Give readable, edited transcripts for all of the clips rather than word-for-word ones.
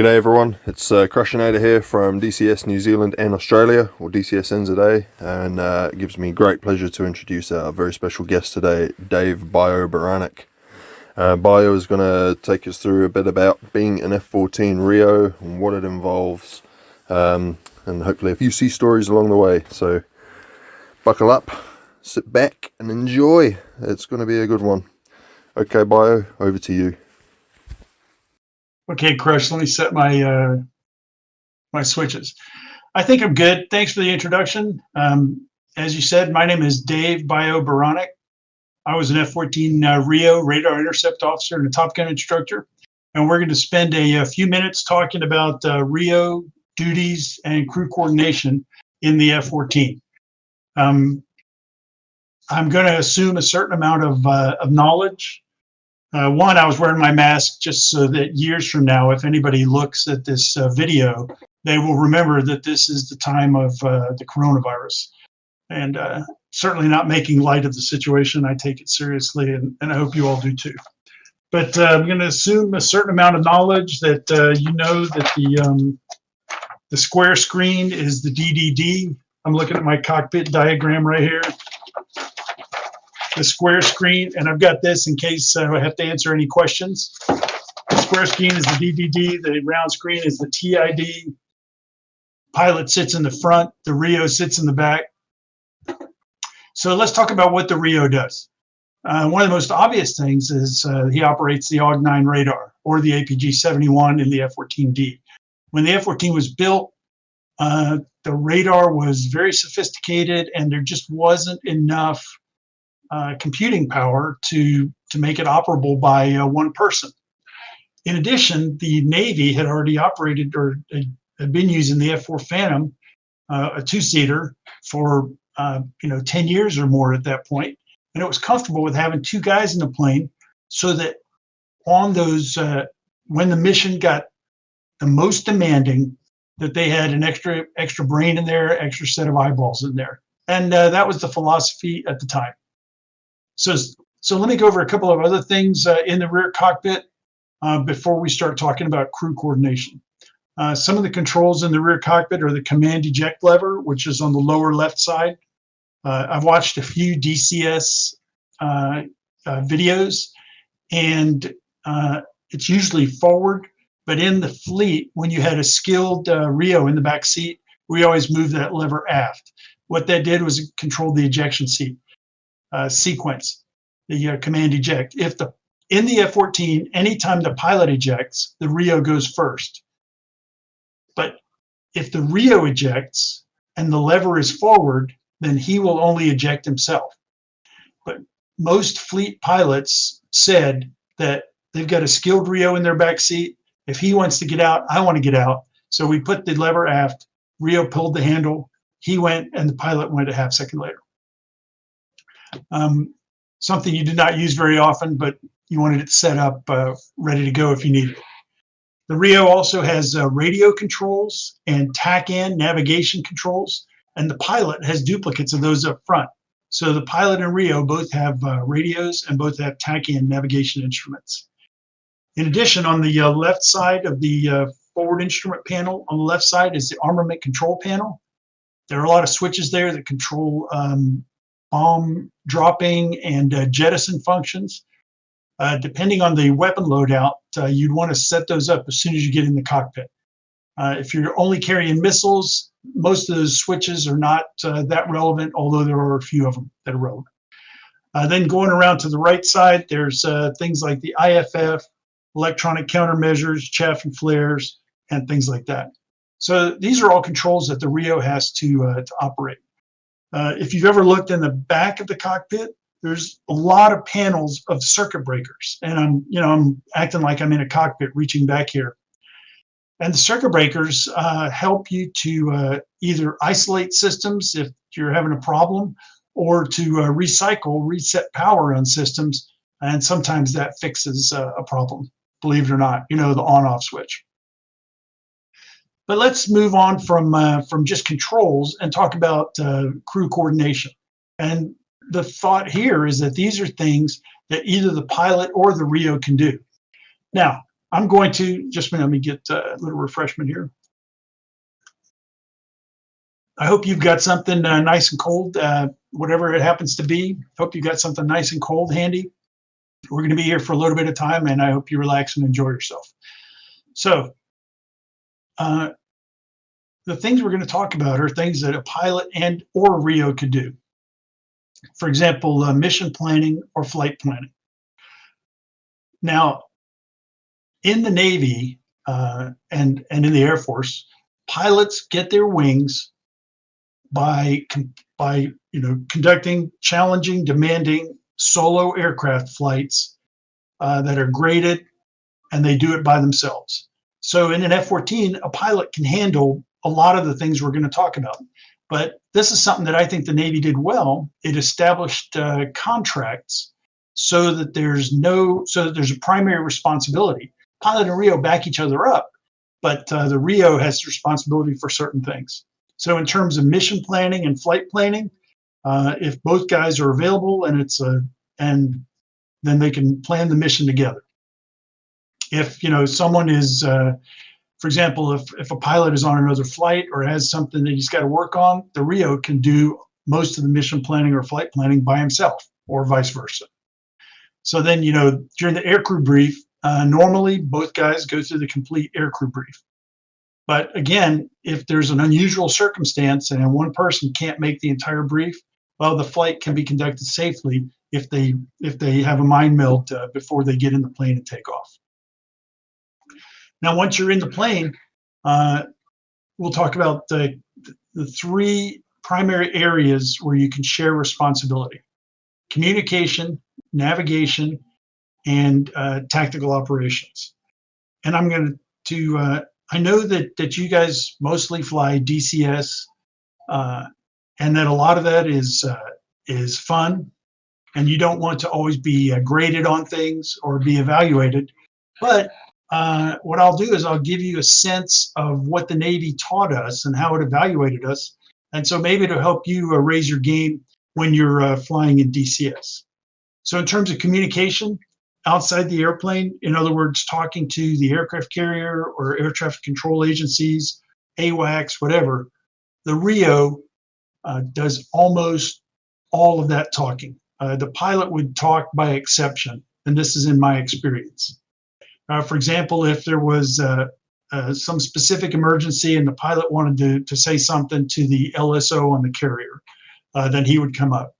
G'day everyone, it's Crushinator here from DCS New Zealand and Australia, or DCSNZA, and it gives me great pleasure to introduce our very special guest today, Dave Baranek. Bio is going to take us through a bit about being an F-14 RIO and what it involves, and hopefully a few sea stories along the way. So buckle up, sit back and enjoy. It's going to be a good one. Okay, Bio, over to you. Okay, Crush, let me set my my switches. I think I'm good. Thanks for the introduction. As you said, my name is Dave Baranek. I was an F-14 RIO, radar intercept officer and a Top Gun instructor. And we're going to spend a few minutes talking about RIO duties and crew coordination in the F-14. I'm going to assume a certain amount of knowledge. One, I was wearing my mask just so that years from now, if anybody looks at this video, they will remember that this is the time of the coronavirus. And certainly not making light of the situation. I take it seriously, and I hope you all do too. But I'm going to assume a certain amount of knowledge that you know that the square screen is the DDD. I'm looking at my cockpit diagram right here. The square screen, and I've got this in case I have to answer any questions. The square screen is the DDD, the round screen is the TID. Pilot sits in the front, the RIO sits in the back. So let's talk about what the RIO does. One of the most obvious things is he operates the AUG-9 radar, or the APG-71 in the F-14D. When the F-14 was built, the radar was very sophisticated, and there just wasn't enough computing power to make it operable by one person. In addition, the Navy had already operated or had been using the F-4 Phantom, a two-seater, for 10 years or more at that point, and it was comfortable with having two guys in the plane, so that on those when the mission got the most demanding, that they had an extra brain in there, extra set of eyeballs in there, and that was the philosophy at the time. So let me go over a couple of other things in the rear cockpit before we start talking about crew coordination. Some of the controls in the rear cockpit are the command eject lever, which is on the lower left side. I've watched a few DCS videos, and it's usually forward, but in the fleet, when you had a skilled RIO in the back seat, we always moved that lever aft. What that did was it controlled the ejection seat. Sequence, the command eject. In the F-14, anytime the pilot ejects, the RIO goes first. But if the RIO ejects and the lever is forward, then he will only eject himself. But most fleet pilots said that they've got a skilled RIO in their back seat. If he wants to get out, I want to get out. So we put the lever aft, RIO pulled the handle, he went, and the pilot went a half second later. Something you did not use very often, but you wanted it set up ready to go if you need it. The RIO also has radio controls and TAC-in navigation controls, and the pilot has duplicates of those up front. So the pilot and RIO both have radios and both have TAC-in navigation instruments. In addition, on the left side of the forward instrument panel, on the left side is the armament control panel. There are a lot of switches there that control bomb dropping and jettison functions. Depending on the weapon loadout, you'd want to set those up as soon as you get in the cockpit. If you're only carrying missiles, most of those switches are not that relevant, although there are a few of them that are relevant. Then going around to the right side, there's things like the IFF, electronic countermeasures, chaff and flares, and things like that. So these are all controls that the RIO has to operate. If you've ever looked in the back of the cockpit, there's a lot of panels of circuit breakers, and I'm acting like I'm in a cockpit reaching back here. And the circuit breakers help you to either isolate systems if you're having a problem, or to reset power on systems, and sometimes that fixes a problem, believe it or not, the on-off switch. But let's move on from just controls and talk about crew coordination. And the thought here is that these are things that either the pilot or the RIO can do. Now, I'm going to, just a minute, let me get a little refreshment here. I hope you've got something nice and cold, whatever it happens to be. Hope you've got something nice and cold handy. We're going to be here for a little bit of time, and I hope you relax and enjoy yourself. So the things we're going to talk about are things that a pilot and or RIO could do. For example, mission planning or flight planning. Now, in the Navy and in the Air Force, pilots get their wings by conducting challenging, demanding solo aircraft flights that are graded, and they do it by themselves. So in an F-14, a pilot can handle a lot of the things we're going to talk about. But this is something that I think the Navy did well. It established contracts so that there's a primary responsibility. Pilot and RIO back each other up, but the RIO has responsibility for certain things. So in terms of mission planning and flight planning, if both guys are available and then they can plan the mission together. If someone is, for example, if a pilot is on another flight or has something that he's got to work on, the RIO can do most of the mission planning or flight planning by himself, or vice versa. So then, during the aircrew brief, normally both guys go through the complete aircrew brief. But again, if there's an unusual circumstance and one person can't make the entire brief, well, the flight can be conducted safely if they have a mind meld before they get in the plane and take off. Now, once you're in the plane, we'll talk about the three primary areas where you can share responsibility: communication, navigation, and tactical operations. And I'm going to I know that you guys mostly fly DCS, and that a lot of that is fun, and you don't want to always be graded on things or be evaluated. But what I'll do is I'll give you a sense of what the Navy taught us and how it evaluated us, and so maybe it'll help you raise your game when you're flying in DCS. So in terms of communication outside the airplane, in other words, talking to the aircraft carrier or air traffic control agencies, AWACS, whatever, the RIO does almost all of that talking. The pilot would talk by exception, and this is in my experience. For example, if there was some specific emergency and the pilot wanted to say something to the LSO on the carrier, then he would come up.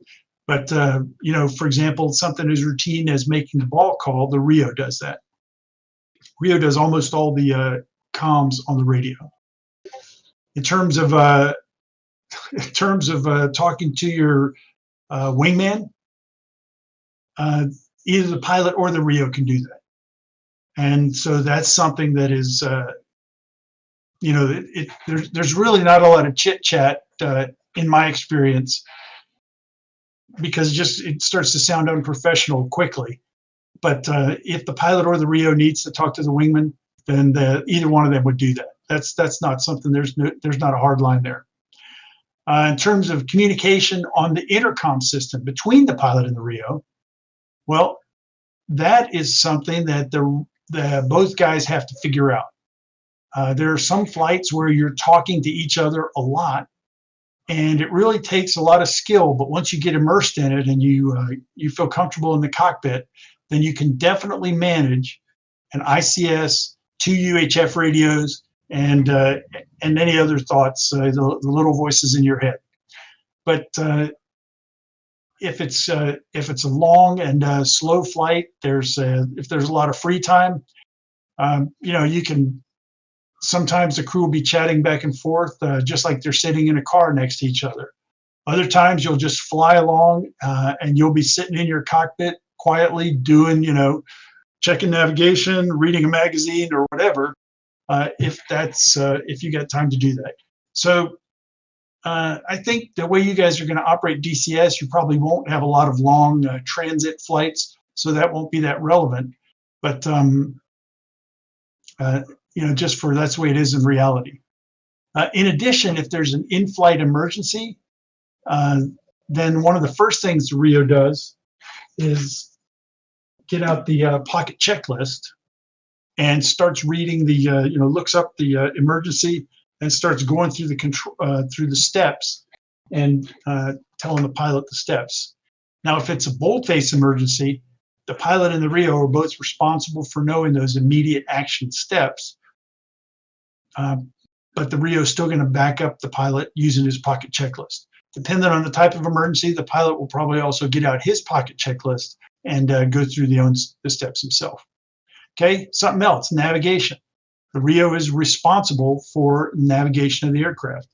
But, for example, something as routine as making the ball call, the RIO does that. RIO does almost all the comms on the radio. In terms of talking to your wingman, either the pilot or the RIO can do that. And so that's something that is, there's really not a lot of chit chat in my experience, because it starts to sound unprofessional quickly. But if the pilot or the RIO needs to talk to the wingman, then either one of them would do that. That's not something, there's not a hard line there. In terms of communication on the intercom system between the pilot and the RIO, well, that is something that both guys have to figure out. There are some flights where you're talking to each other a lot, and it really takes a lot of skill. But once you get immersed in it and you feel comfortable in the cockpit, then you can definitely manage an ICS, 2 UHF radios, and any other thoughts, the little voices in your head. But if it's a long and slow flight, if there's a lot of free time, you can. Sometimes the crew will be chatting back and forth, just like they're sitting in a car next to each other. Other times you'll just fly along and you'll be sitting in your cockpit quietly doing, checking navigation, reading a magazine or whatever, if you got time to do that. So I think the way you guys are going to operate DCS, you probably won't have a lot of long transit flights, so that won't be that relevant. But that's the way it is in reality. In addition, if there's an in-flight emergency, then one of the first things the RIO does is get out the pocket checklist and starts reading the, looks up the emergency and starts going through the control through the steps and telling the pilot the steps. Now, if it's a boldface emergency, the pilot and the RIO are both responsible for knowing those immediate action steps. But the RIO is still going to back up the pilot using his pocket checklist. Depending on the type of emergency, the pilot will probably also get out his pocket checklist and go through the steps himself. Okay, something else, navigation. The RIO is responsible for navigation of the aircraft.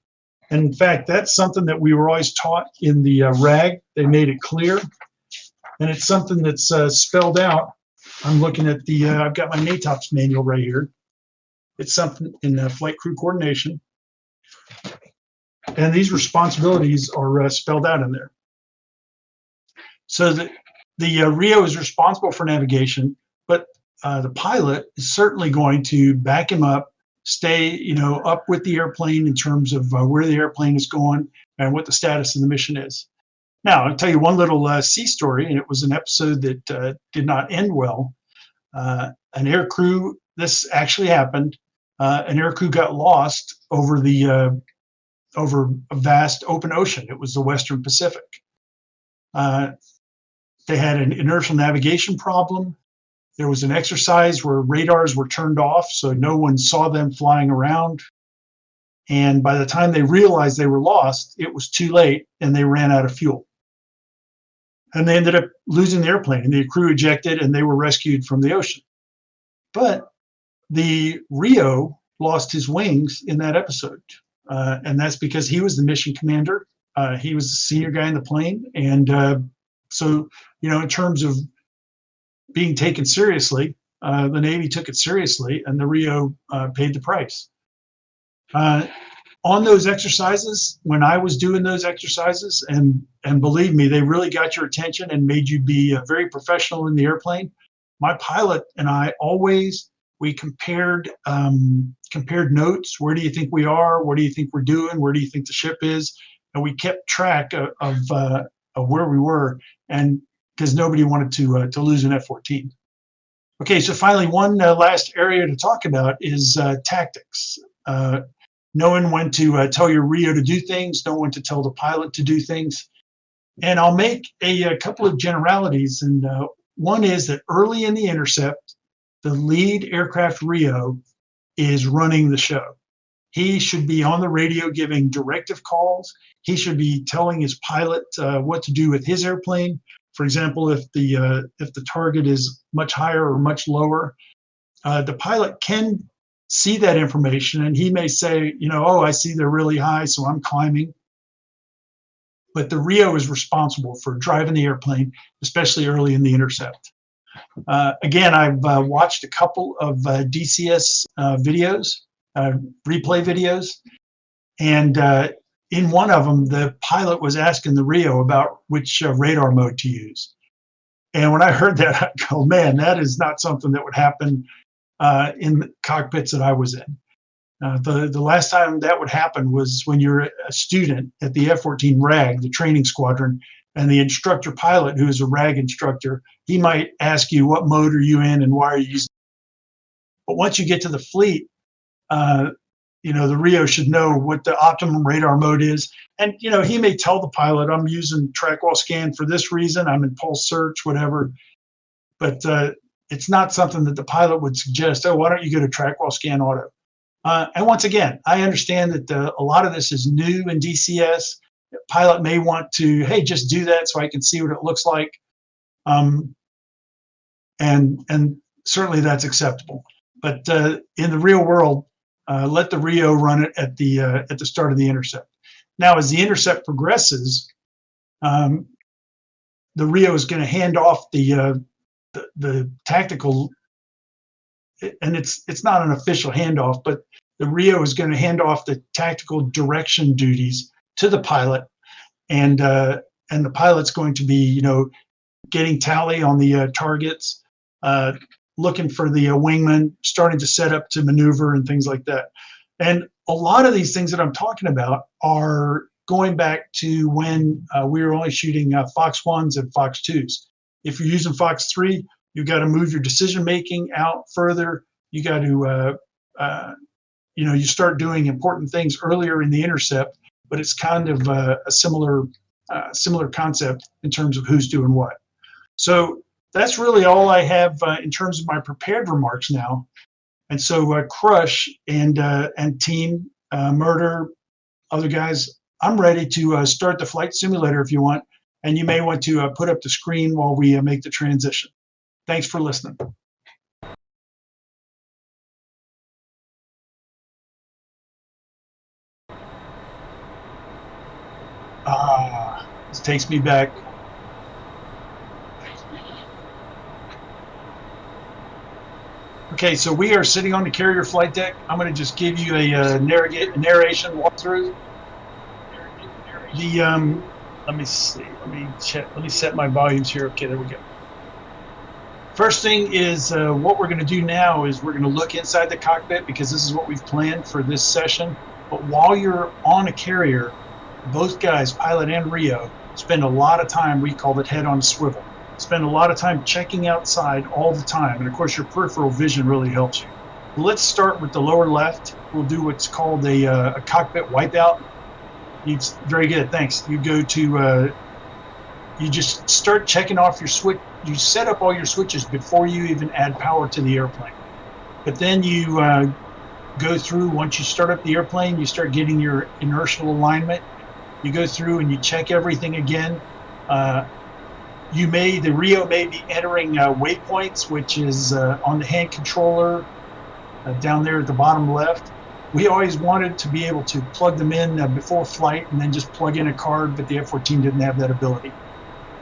And in fact, that's something that we were always taught in the RAG. They made it clear. And it's something that's spelled out. I'm looking at the, I've got my NATOPS manual right here. It's something in flight crew coordination. And these responsibilities are spelled out in there. So the RIO is responsible for navigation, but the pilot is certainly going to back him up, stay, up with the airplane in terms of where the airplane is going and what the status of the mission is. Now, I'll tell you one little sea story, and it was an episode that did not end well. An air crew, this actually happened. An air crew got lost over over a vast open ocean. It was the Western Pacific. They had an inertial navigation problem. There was an exercise where radars were turned off, so no one saw them flying around. And by the time they realized they were lost, it was too late, and they ran out of fuel. And they ended up losing the airplane, and the crew ejected, and they were rescued from the ocean. But the RIO lost his wings in that episode, and that's because he was the mission commander. He was the senior guy in the plane, and so in terms of being taken seriously, the Navy took it seriously, and the RIO paid the price. On those exercises, when I was doing those exercises, and believe me, they really got your attention and made you be very professional in the airplane. My pilot and I we compared notes. Where do you think we are? What do you think we're doing? Where do you think the ship is? And we kept track of where we were, and because nobody wanted to lose an F-14. Okay, so finally, one last area to talk about is tactics. Knowing when to tell your RIO to do things, knowing when to tell the pilot to do things. And I'll make a couple of generalities. And one is that early in the intercept, the lead aircraft RIO is running the show. He should be on the radio giving directive calls. He should be telling his pilot what to do with his airplane. For example, if the target is much higher or much lower, the pilot can see that information, and he may say, oh, I see they're really high, so I'm climbing. But the RIO is responsible for driving the airplane, especially early in the intercept. Again, I've watched a couple of DCS videos, replay videos, and in one of them, the pilot was asking the RIO about which radar mode to use. And when I heard that, I go, man, that is not something that would happen in the cockpits that I was in. The last time that would happen was when you're a student at the F-14 RAG, the training squadron, and the instructor pilot, who is a RAG instructor, he might ask you, what mode are you in and why are you using it? But once you get to the fleet, the RIO should know what the optimum radar mode is. And, he may tell the pilot, I'm using track wall scan for this reason, I'm in pulse search, whatever. But it's not something that the pilot would suggest, oh, why don't you go to track wall scan auto? And once again, I understand that a lot of this is new in DCS. The pilot may want to, hey, just do that so I can see what it looks like. And certainly that's acceptable. But in the real world, let the RIO run it at the start of the intercept. Now, as the intercept progresses, the RIO is going to hand off the tactical, and it's not an official handoff, but the RIO is going to hand off the tactical direction duties to the pilot, and the pilot's going to be, getting tally on the targets, looking for the wingman, starting to set up to maneuver and things like that. And a lot of these things that I'm talking about are going back to when we were only shooting Fox 1s and Fox 2s. If you're using Fox 3, you've got to move your decision making out further. you got to, you start doing important things earlier in the intercept, but it's kind of a similar concept in terms of who's doing what. So that's really all I have in terms of my prepared remarks now. And so Crush and team, Murder, other guys, I'm ready to start the flight simulator if you want, and you may want to put up the screen while we make the transition. Thanks for listening. This takes me back. Okay, so we are sitting on the carrier flight deck. I'm going to just give you a narration walkthrough. Let me see. Let me check. Let me set my volumes here. Okay, there we go. First thing is what we're going to do now is we're going to look inside the cockpit because this is what we've planned for this session. But while you're on a carrier, both guys, pilot and RIO, spend a lot of time, we call it head on swivel. Spend a lot of time checking outside all the time. And of course, your peripheral vision really helps you. Let's start with the lower left. We'll do what's called a cockpit wipeout. Very good, thanks. You go to, you just start checking off your switch. You set up all your switches before you even add power to the airplane. But then you go through, once you start up the airplane, you start getting your inertial alignment. You go through and you check everything again. The RIO may be entering waypoints, which is on the hand controller down there at the bottom left. We always wanted to be able to plug them in before flight and then just plug in a card, but the F-14 didn't have that ability.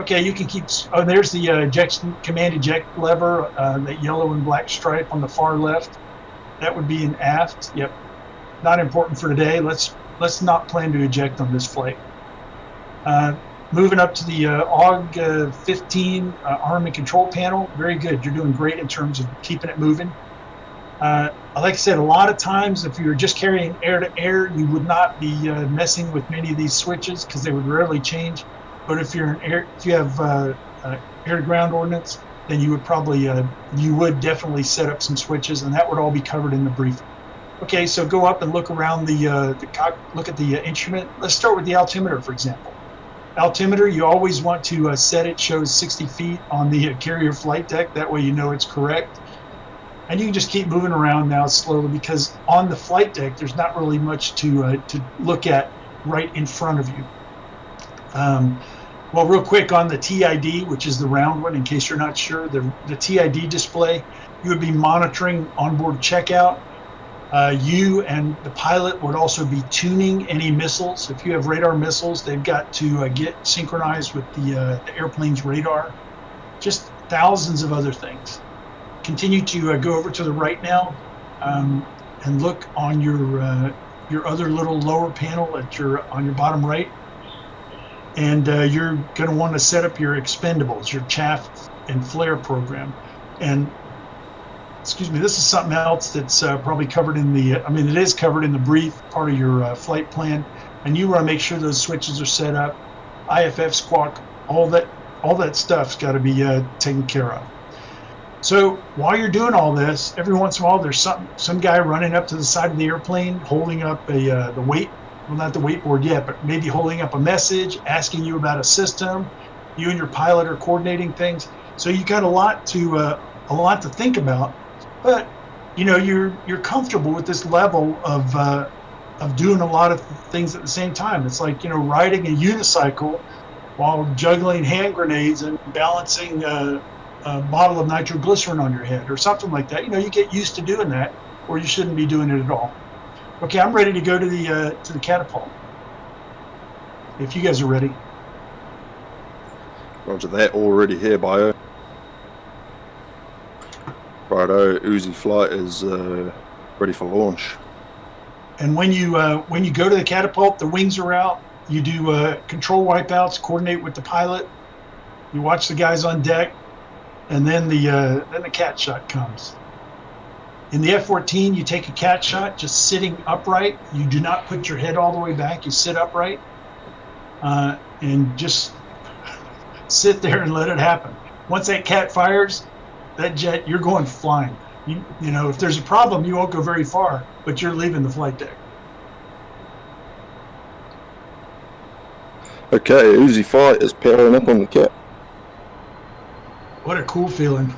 Okay, you can keep, there's the command eject lever, that yellow and black stripe on the far left. That would be an aft. Yep, not important for today. Let's not plan to eject on this flight. Moving up to the AUG 15 arm and control panel. Very good. You're doing great in terms of keeping it moving. Like I said, a lot of times if you were just carrying air to air, you would not be messing with many of these switches because they would rarely change. But if you're if you have air to ground ordnance, then you would probably you would definitely set up some switches, and that would all be covered in the briefing. Okay, so go up and look around look at the instrument. Let's start with the altimeter, for example. Altimeter, you always want to set it shows 60 feet on the carrier flight deck. That way you know it's correct. And you can just keep moving around now slowly because on the flight deck, there's not really much to look at right in front of you. Well, real quick on the TID, which is the round one, in case you're not sure, the TID display, you would be monitoring onboard checkout. You and the pilot would also be tuning any missiles. If you have radar missiles, they've got to get synchronized with the airplane's radar. Just thousands of other things. Continue to go over to the right now and look on your other little lower panel on your bottom right. And you're going to want to set up your expendables, your chaff and flare program. And excuse me, this is something else that's probably covered in it is covered in the brief part of your flight plan. And you want to make sure those switches are set up. IFF, squawk, all that stuff's got to be taken care of. So while you're doing all this, every once in a while there's some guy running up to the side of the airplane, holding up the weight, well, not the weight board yet, but maybe holding up a message, asking you about a system. You and your pilot are coordinating things. So you got a lot to think about. But you're comfortable with this level of doing a lot of things at the same time. It's like riding a unicycle while juggling hand grenades and balancing a bottle of nitroglycerin on your head or something like that. You get used to doing that, or you shouldn't be doing it at all. Okay, I'm ready to go to the catapult. If you guys are ready. Roger that. Already here, Bio. Righto, Uzi flight is ready for launch. And when you go to the catapult, the wings are out. You do control wipeouts, coordinate with the pilot. You watch the guys on deck, and then the cat shot comes. In the F-14, you take a cat shot just sitting upright. You do not put your head all the way back. You sit upright and just sit there and let it happen. Once that cat fires, that jet, you're going flying. You know, if there's a problem, you won't go very far, but you're leaving the flight deck. Okay, Uzi Fight is powering up on the cap. What a cool feeling.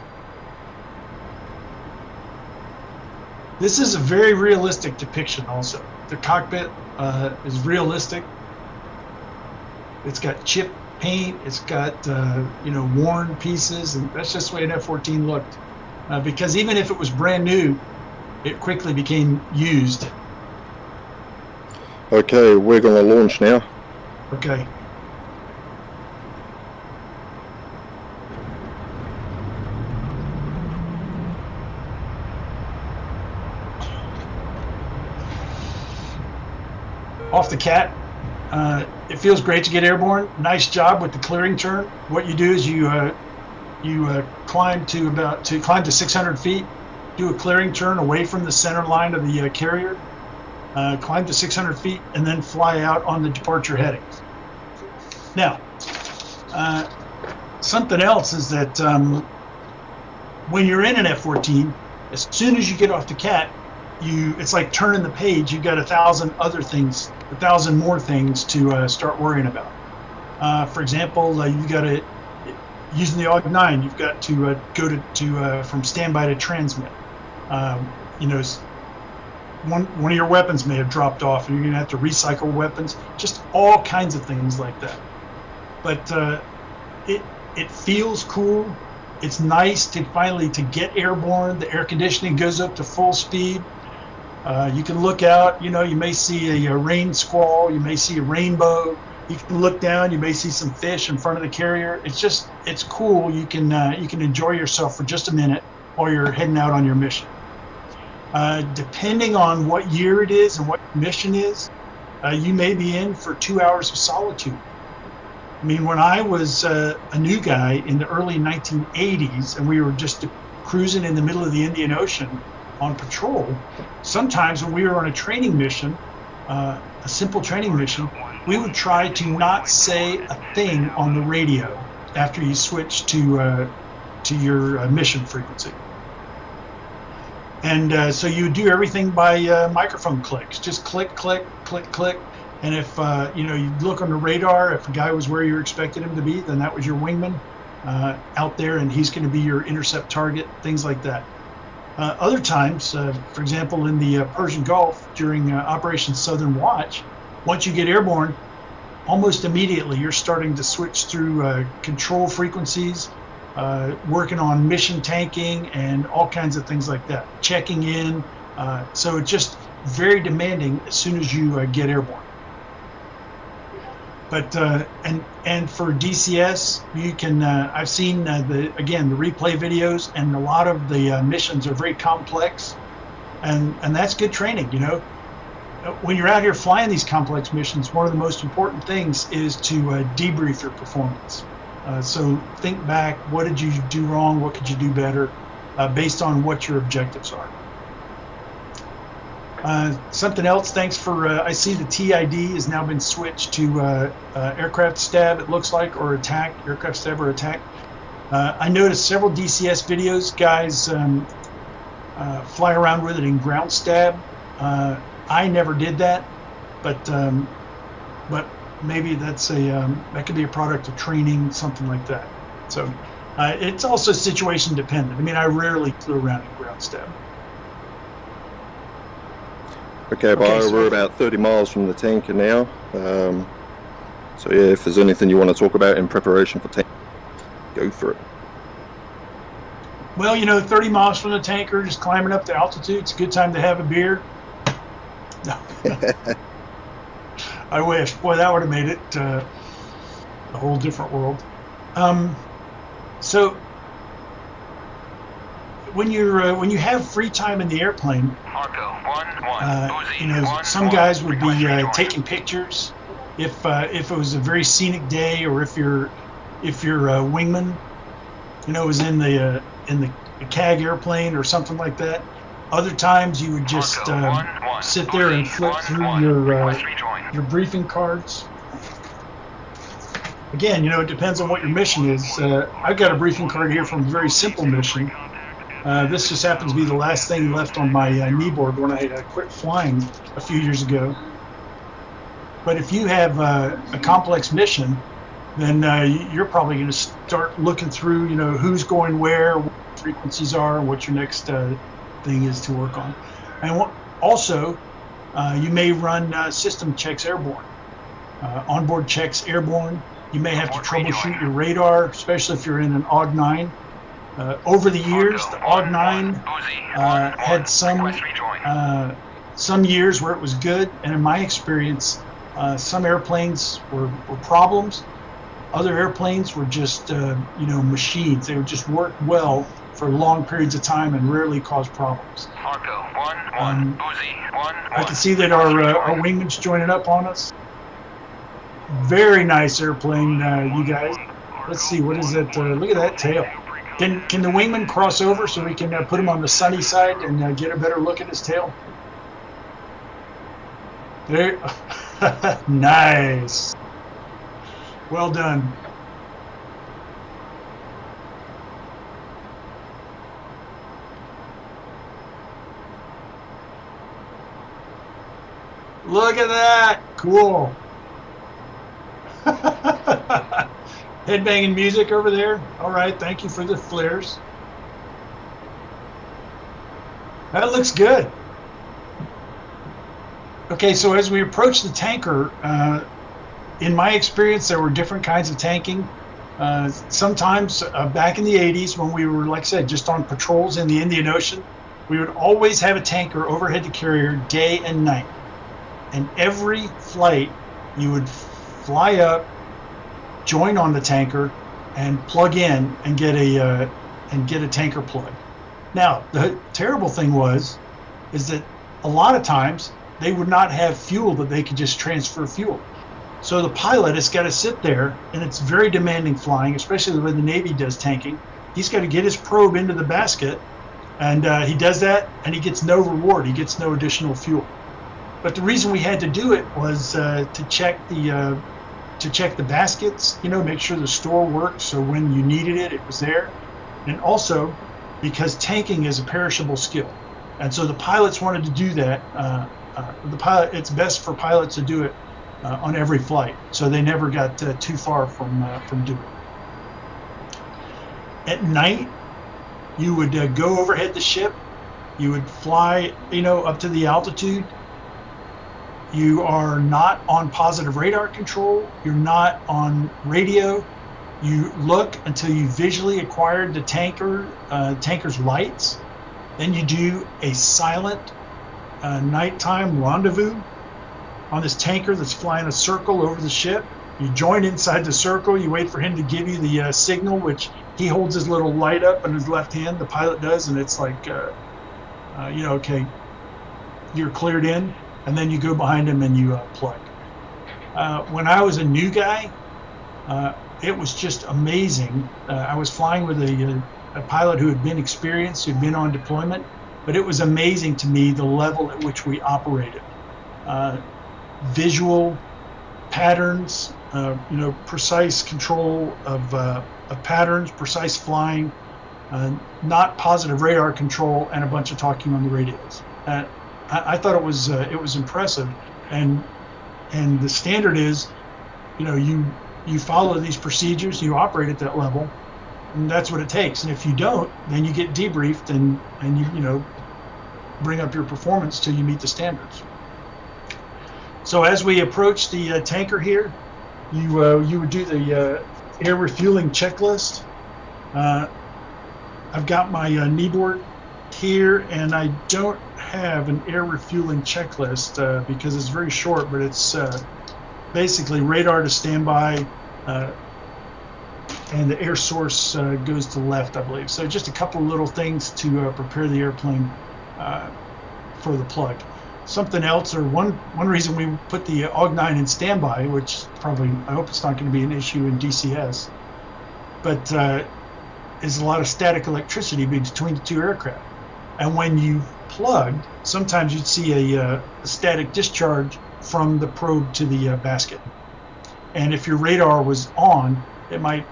This is a very realistic depiction also. The cockpit is realistic. It's got chip paint, it's got, you know, worn pieces, and that's just the way an F-14 looked. Because even if it was brand new, it quickly became used. Okay, we're going to launch now. Okay. Off the cat. It feels great to get airborne. Nice job with the clearing turn. What you do is you climb to 600 feet, do a clearing turn away from the center line of the carrier, climb to 600 feet, and then fly out on the departure headings. Now, something else is that when you're in an F-14, as soon as you get off the cat, it's like turning the page. You've got 1,000 other things, 1,000 more things to start worrying about. For example, you've got to, using the OG9, you've got to go to from standby to transmit. You know, one of your weapons may have dropped off, and you're going to have to recycle weapons. Just all kinds of things like that. But it feels cool. It's nice to finally to get airborne. The air conditioning goes up to full speed. You can look out, you know, you may see a rain squall, you may see a rainbow. You can look down, you may see some fish in front of the carrier. It's cool. You can enjoy yourself for just a minute while you're heading out on your mission. Depending on what year it is and what your mission is, you may be in for 2 hours of solitude. I mean, when I was a new guy in the early 1980s, and we were just cruising in the middle of the Indian Ocean on patrol, sometimes when we were on a training mission, a simple training mission, we would try to not say a thing on the radio after you switch to your mission frequency. And so you would do everything by microphone clicks, just click, click, click, click. And if you know, you look on the radar, if a guy was where you expected him to be, then that was your wingman out there, and he's going to be your intercept target, things like that. Other times, for example, in the Persian Gulf during Operation Southern Watch, once you get airborne, almost immediately you're starting to switch through control frequencies, working on mission tanking and all kinds of things like that, checking in. So it's just very demanding as soon as you get airborne. But and for DCS, you can. I've seen the replay videos, and a lot of the missions are very complex, and that's good training. You know, when you're out here flying these complex missions, one of the most important things is to debrief your performance. So think back, what did you do wrong? What could you do better, based on what your objectives are. Something else, thanks for, I see the TID has now been switched to aircraft stab, it looks like, or attack, aircraft stab or attack. I noticed several DCS videos, guys fly around with it in ground stab. I never did that, but maybe that's that could be a product of training, something like that. So it's also situation dependent. I mean, I rarely flew around in ground stab. Okay, Bio, so we're about 30 miles from the tanker now. So yeah, if there's anything you want to talk about in preparation for tank, go for it. Well, you know, 30 miles from the tanker, just climbing up the altitude, it's a good time to have a beer. No. I wish. Boy, that would have made it a whole different world. So when you have free time in the airplane, you know, some guys would be taking pictures. If it was a very scenic day, or if your wingman, you know, was in the CAG airplane or something like that. Other times you would just sit there and flip through your briefing cards. Again, you know, it depends on what your mission is. I've got a briefing card here from a very simple mission. This just happens to be the last thing left on my kneeboard when I quit flying a few years ago. But if you have a complex mission, then you're probably going to start looking through, who's going where, what frequencies are, what your next thing is to work on. And also, you may run system checks airborne, onboard checks airborne. You may have to troubleshoot your radar, especially if you're in an OG9. Over the years, the OG9 had some years where it was good, and in my experience, some airplanes were problems. Other airplanes were just, machines. They would just work well for long periods of time and rarely cause problems. I can see that our wingman's joining up on us. Very nice airplane, you guys. Let's see, what is that? Look at that tail. Can the wingman cross over so we can put him on the sunny side and get a better look at his tail? There, nice. Well done. Look at that, cool. Headbanging music over there. All right, thank you for the flares. That looks good. Okay, so as we approach the tanker, in my experience, there were different kinds of tanking. Sometimes back in the 80s, when we were, like I said, just on patrols in the Indian Ocean, we would always have a tanker overhead the carrier day and night. And every flight, you would fly up, join on the tanker, and plug in and get a tanker plug. Now, the terrible thing is that a lot of times they would not have fuel that they could just transfer fuel. So the pilot has got to sit there, and it's very demanding flying, especially when the Navy does tanking. He's got to get his probe into the basket, and he does that, and he gets no reward. He gets no additional fuel. But the reason we had to do it was to check the baskets, make sure the store worked, so when you needed it, it was there. And also because tanking is a perishable skill. And so the pilots wanted to do that. It's best for pilots to do it on every flight, so they never got too far from doing it. At night, you would go overhead the ship. You would fly, up to the altitude. You are not on positive radar control. You're not on radio. You look until you visually acquired the tanker's lights. Then you do a silent nighttime rendezvous on this tanker that's flying a circle over the ship. You join inside the circle. You wait for him to give you the signal, which he holds his little light up in his left hand. The pilot does, and it's like, okay, you're cleared in. And then you go behind him and you plug. When I was a new guy, it was just amazing. I was flying with a pilot who had been experienced, who'd been on deployment, but it was amazing to me the level at which we operated. Visual patterns, precise control of patterns, precise flying, not positive radar control, and a bunch of talking on the radios. I thought it was impressive, and the standard is, you follow these procedures, you operate at that level, and that's what it takes. And if you don't, then you get debriefed and you bring up your performance till you meet the standards. So as we approach the tanker here, you would do the air refueling checklist. I've got my kneeboard here, and I don't have an air refueling checklist because it's very short, but it's basically radar to standby, and the air source goes to the left, I believe. So just a couple of little things to prepare the airplane for the plug. Something else, or one reason we put the AUG-9 in standby, which probably, I hope it's not going to be an issue in DCS, but is a lot of static electricity between the two aircraft. And when you plugged, sometimes you'd see a static discharge from the probe to the basket. And if your radar was on, it might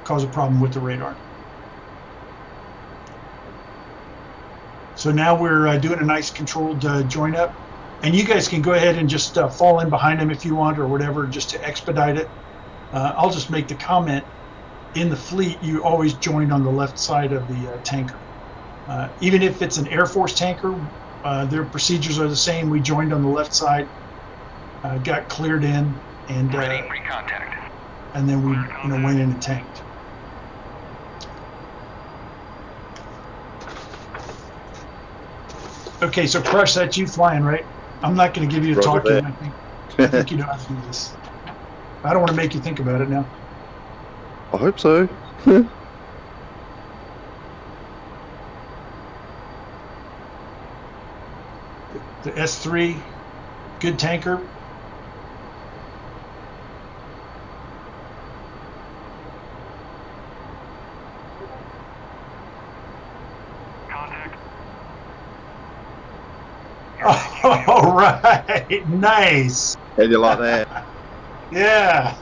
cause a problem with the radar. So now we're doing a nice controlled join up, and you guys can go ahead and just fall in behind them if you want or whatever, just to expedite it. I'll just make the comment, in the fleet, you always join on the left side of the tanker. Even if it's an Air Force tanker, their procedures are the same. We joined on the left side, got cleared in, and then we went in and tanked. Okay, so Crush, that's you flying, right? I'm not going to give you a talking. I think you know how to do this. I don't want to make you think about it now. I hope so. The S3, good tanker. All right, nice. How do you like that? Yeah.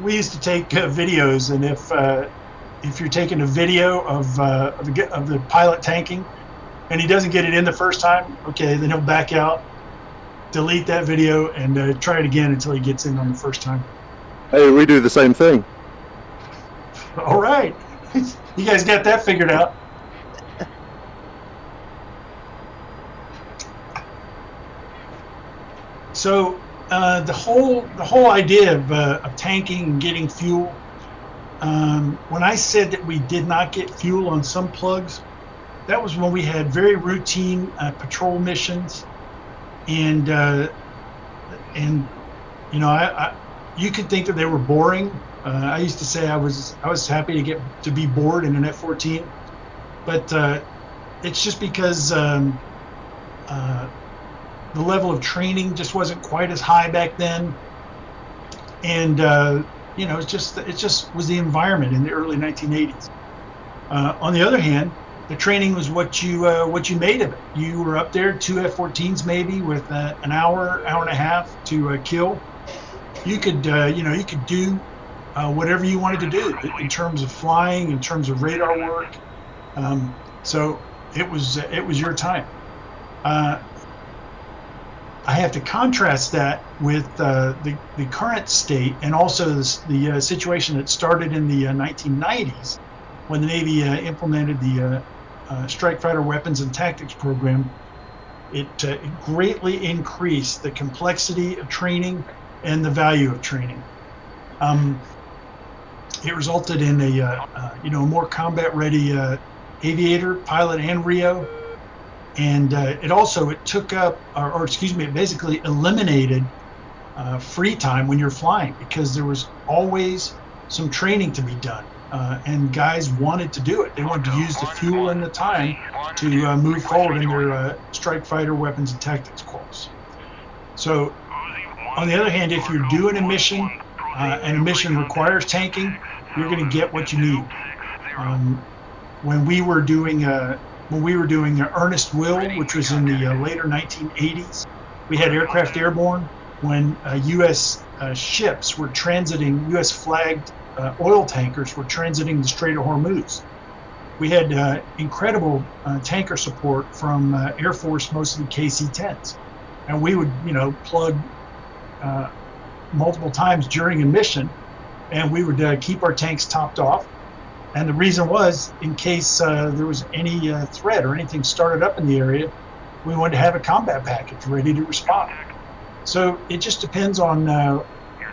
We used to take videos, and if you're taking a video of the pilot tanking, and he doesn't get it in the first time, okay, then he'll back out, delete that video, and try it again until he gets in on the first time. Hey, we do the same thing. All right, you guys got that figured out. So the whole idea of tanking and getting fuel. When I said that we did not get fuel on some plugs, that was when we had very routine patrol missions, and you could think that they were boring. I used to say I was happy to be bored in an F-14, but it's just because the level of training just wasn't quite as high back then, and it just was the environment in the early 1980s. On the other hand, the training was what you made of it. You were up there, 2 F-14s maybe with an hour and a half to kill. You could do whatever you wanted to do in terms of flying, in terms of radar work. So it was your time. I have to contrast that with the current state, and also the situation that started in the 1990s when the Navy implemented the Strike Fighter Weapons and Tactics program. It greatly increased the complexity of training and the value of training. It resulted in a more combat-ready aviator, pilot, and RIO. And it took up, it basically eliminated free time when you're flying, because there was always some training to be done, and guys wanted to do it. They wanted to use the fuel and the time to move forward in their Strike Fighter Weapons and Tactics course. So, on the other hand, if you're doing a mission and a mission requires tanking, you're going to get what you need. When we were doing Earnest Will, which was in the later 1980s, we had aircraft airborne when U.S. ships were transiting, U.S. flagged oil tankers were transiting the Strait of Hormuz. We had incredible tanker support from Air Force, mostly KC-10s. And we would, plug multiple times during a mission, and we would keep our tanks topped off. And the reason was, in case there was any threat or anything started up in the area, we wanted to have a combat package ready to respond. So it just depends on, all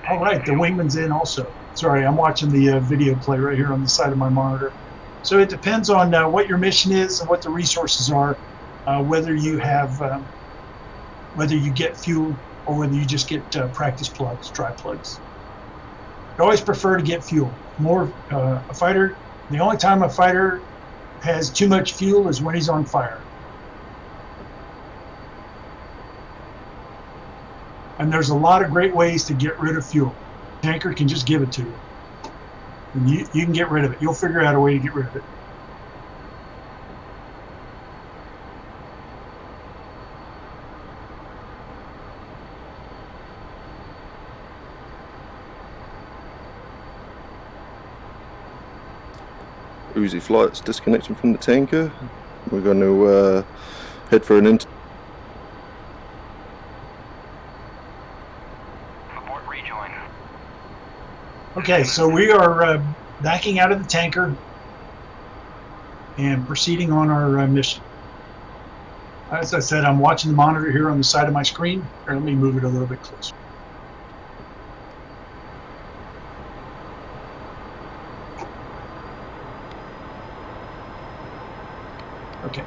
right, the wingman's in also. Sorry, I'm watching the video play right here on the side of my monitor. So it depends on what your mission is and what the resources are, whether you get fuel or whether you just get practice plugs, dry plugs. I always prefer to get fuel. A fighter, the only time a fighter has too much fuel is when he's on fire. And there's a lot of great ways to get rid of fuel. A tanker can just give it to you. And you can get rid of it. You'll figure out a way to get rid of it. Uzi flight's disconnecting from the tanker. We're going to head for an Abort rejoin. Okay, so we are backing out of the tanker and proceeding on our mission. As I said, I'm watching the monitor here on the side of my screen. Here, let me move it a little bit closer. Okay.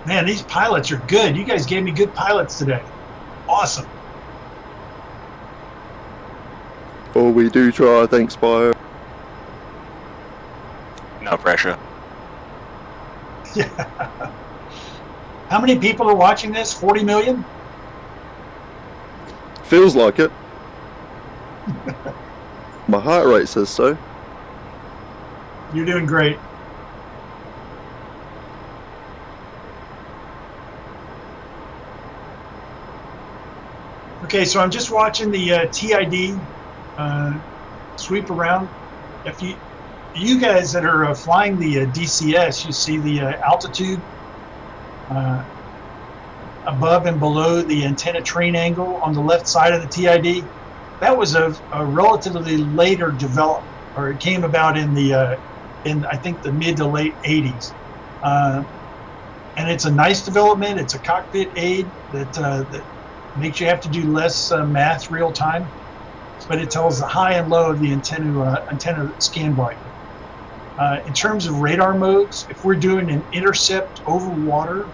Man, these pilots are good. You guys gave me good pilots today. Awesome. Oh, we do try. Thanks, Bio. No pressure. Yeah. How many people are watching this? 40 million? Feels like it. My heart rate says so. You're doing great. Okay, so I'm just watching the TID sweep around. If you guys that are flying the DCS, you see the altitude above and below the antenna train angle on the left side of the TID. That was a relatively later development, or it came about in the in I think the mid to late 80s. And it's a nice development. It's a cockpit aid that makes you have to do less math real time, but it tells the high and low of the antenna scan volume. In terms of radar modes, if we're doing an intercept over water,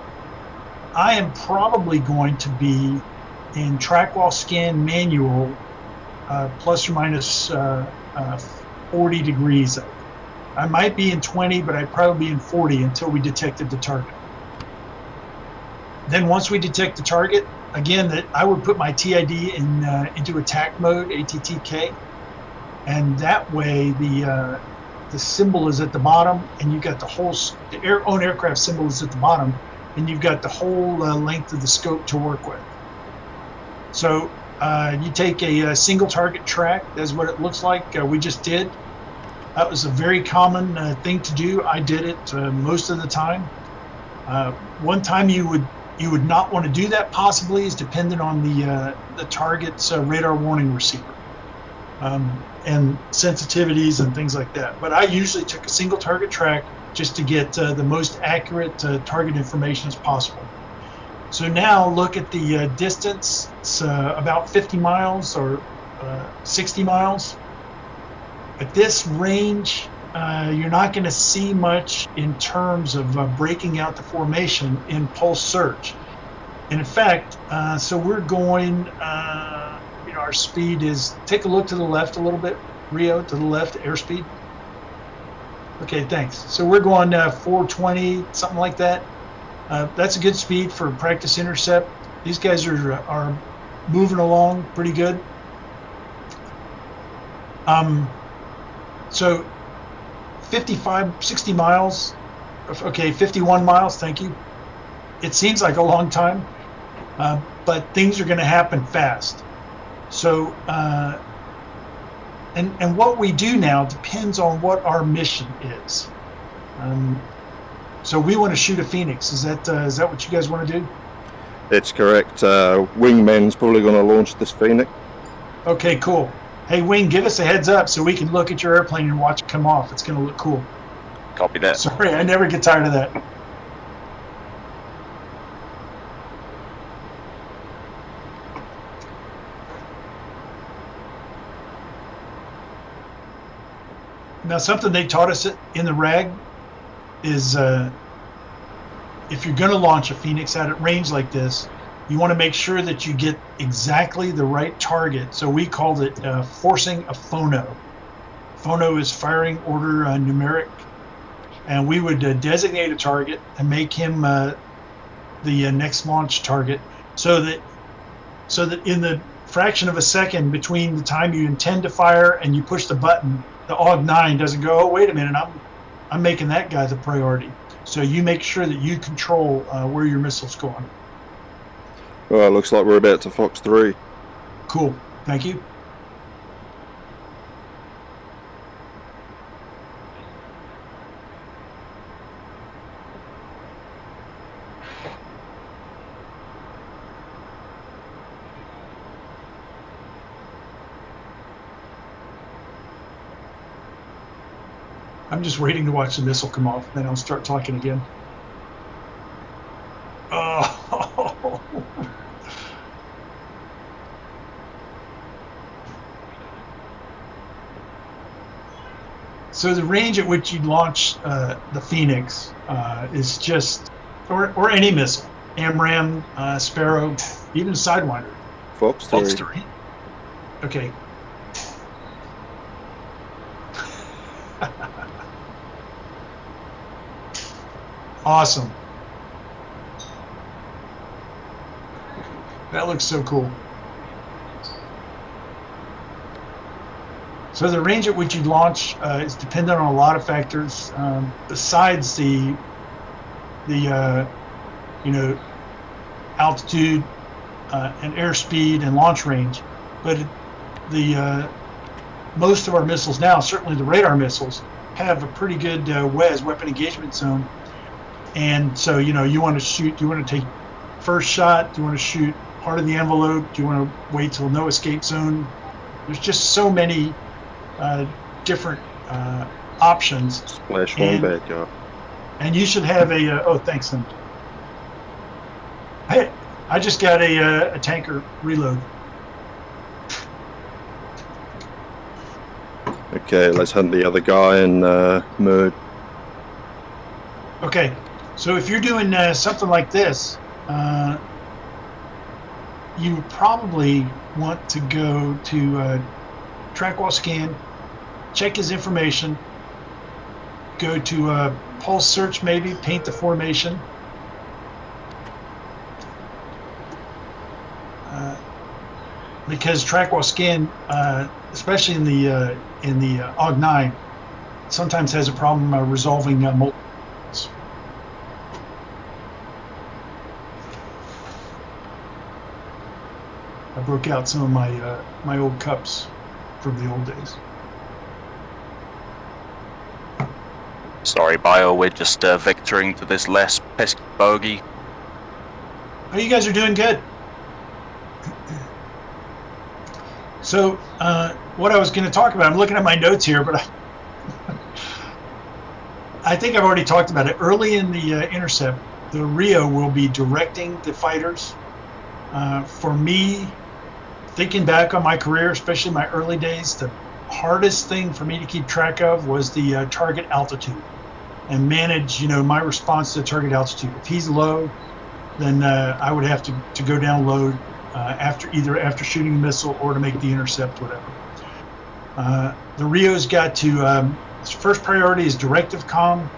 I am probably going to be in track while scan manual, plus or minus 40 degrees. I might be in 20, but I'd probably be in 40 until we detected the target. Then once we detect the target, again, that I would put my TID into attack mode, ATTK, and that way the symbol is at the bottom, and you've got the whole own aircraft symbol is at the bottom, and you've got the whole length of the scope to work with. So you take a single target track. That's what it looks like. We just did. That was a very common thing to do. I did it most of the time. One time you would not want to do that possibly is dependent on the target's radar warning receiver and sensitivities and things like that. But I usually took a single target track just to get the most accurate target information as possible. So now look at the distance. It's about 50 miles or 60 miles. At this range, you're not going to see much in terms of breaking out the formation in pulse search. And in fact, so we're going, our speed is, take a look to the left a little bit, RIO, to the left, airspeed. Okay, thanks. So we're going 420, something like that. That's a good speed for practice intercept. These guys are moving along pretty good. So 60 miles, okay, 51 miles, thank you. It seems like a long time, but things are going to happen fast. So, and what we do now depends on what our mission is. So we want to shoot a Phoenix. Is that what you guys want to do? It's correct. Wingman's probably going to launch this Phoenix. Okay, cool. Hey, Wing, give us a heads up so we can look at your airplane and watch it come off. It's going to look cool. Copy that. Sorry, I never get tired of that. Now, something they taught us in the RAG is if you're going to launch a Phoenix out at range like this, you want to make sure that you get exactly the right target. So we called it forcing a phono. Phono is firing order numeric. And we would designate a target and make him the next launch target so that in the fraction of a second between the time you intend to fire and you push the button, the AUG-9 doesn't go, oh, wait a minute, I'm making that guy the priority. So you make sure that you control where your missile's going. Well, it looks like we're about to Fox 3. Cool. Thank you. I'm just waiting to watch the missile come off, then I'll start talking again. Oh. So the range at which you launch the Phoenix is just, or any missile, AMRAAM, Sparrow, even Sidewinder. Fox 3. Okay. Awesome. That looks so cool. So the range at which you launch is dependent on a lot of factors besides the altitude and airspeed and launch range, but the most of our missiles now, certainly the radar missiles, have a pretty good WEZ, weapon engagement zone, and so you want to shoot. Do you want to take first shot? Do you want to shoot part of the envelope? Do you want to wait till no escape zone? There's just so many different options. Splash one bad guy. And you should have a oh, thanks, Tim. Hey, I just got a tanker reload. Okay, let's hunt the other guy and murder. Okay, so if you're doing something like this, you would probably want to go to track wall scan, check his information, go to pulse search, maybe paint the formation. Because track wall scan, especially in the OG9, sometimes has a problem resolving multiple. I broke out some of my old cups from the old days. Sorry, Bio, we're just vectoring to this less pesky bogey. Oh, you guys are doing good. So, what I was going to talk about, I'm looking at my notes here, but I think I've already talked about it. Early in the Intercept, the RIO will be directing the fighters. For me, thinking back on my career, especially my early days, the hardest thing for me to keep track of was the target altitude and manage, my response to target altitude. If he's low, then I would have to go down low after shooting a missile or to make the intercept, whatever. The RIO's got to, his first priority is directive comm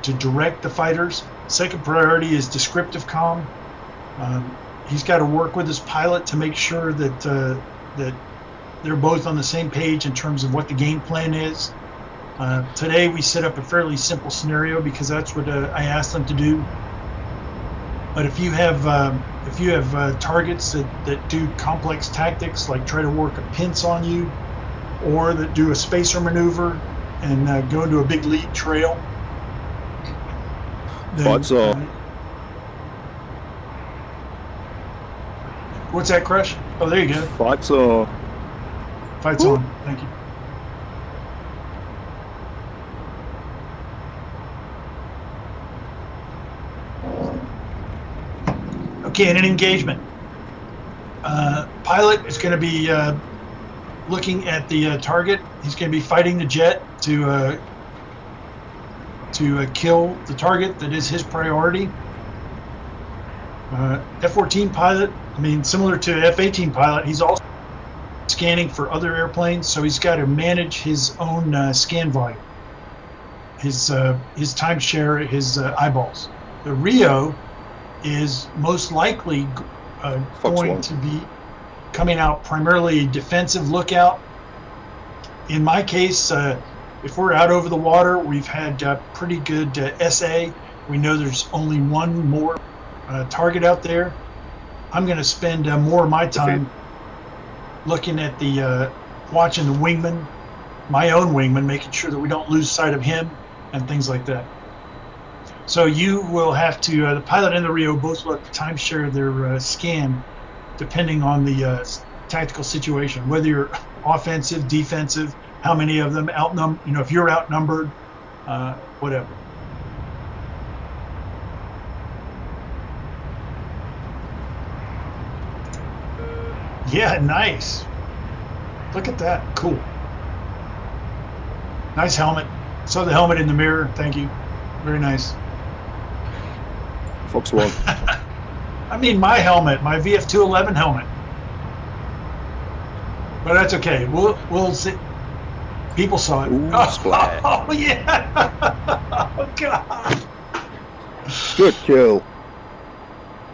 to direct the fighters. Second priority is descriptive comm. He's got to work with his pilot to make sure that that they're both on the same page in terms of what the game plan is. Today we set up a fairly simple scenario because that's what I asked them to do. But if you have targets that do complex tactics, like try to work a pince on you, or that do a spacer maneuver and go into a big lead trail, then, what's that, Crush? Oh, there you go. Fights on. Fights on. Thank you. Okay, in an engagement, pilot is going to be looking at the target. He's going to be fighting the jet to kill the target that is his priority. F-14 pilot, similar to F-18 pilot, he's also scanning for other airplanes, so he's got to manage his own scan volume, his timeshare, his eyeballs. The RIO is most likely going to be coming out primarily defensive lookout. In my case, if we're out over the water, we've had pretty good SA. We know there's only one more target out there. I'm going to spend more of my time looking at the, watching the wingman, my own wingman, making sure that we don't lose sight of him and things like that. So you will have to, the pilot and the RIO both will have to timeshare their scan depending on the tactical situation, whether you're offensive, defensive, how many of them, if you're outnumbered, whatever. Yeah, nice. Look at that. Cool. Nice helmet. Saw the helmet in the mirror. Thank you. Very nice. Fox 1. I mean, my helmet, my VF211 helmet. But that's okay. We'll see. People saw it. Ooh, splat. Oh, yeah. Oh, God. Good kill.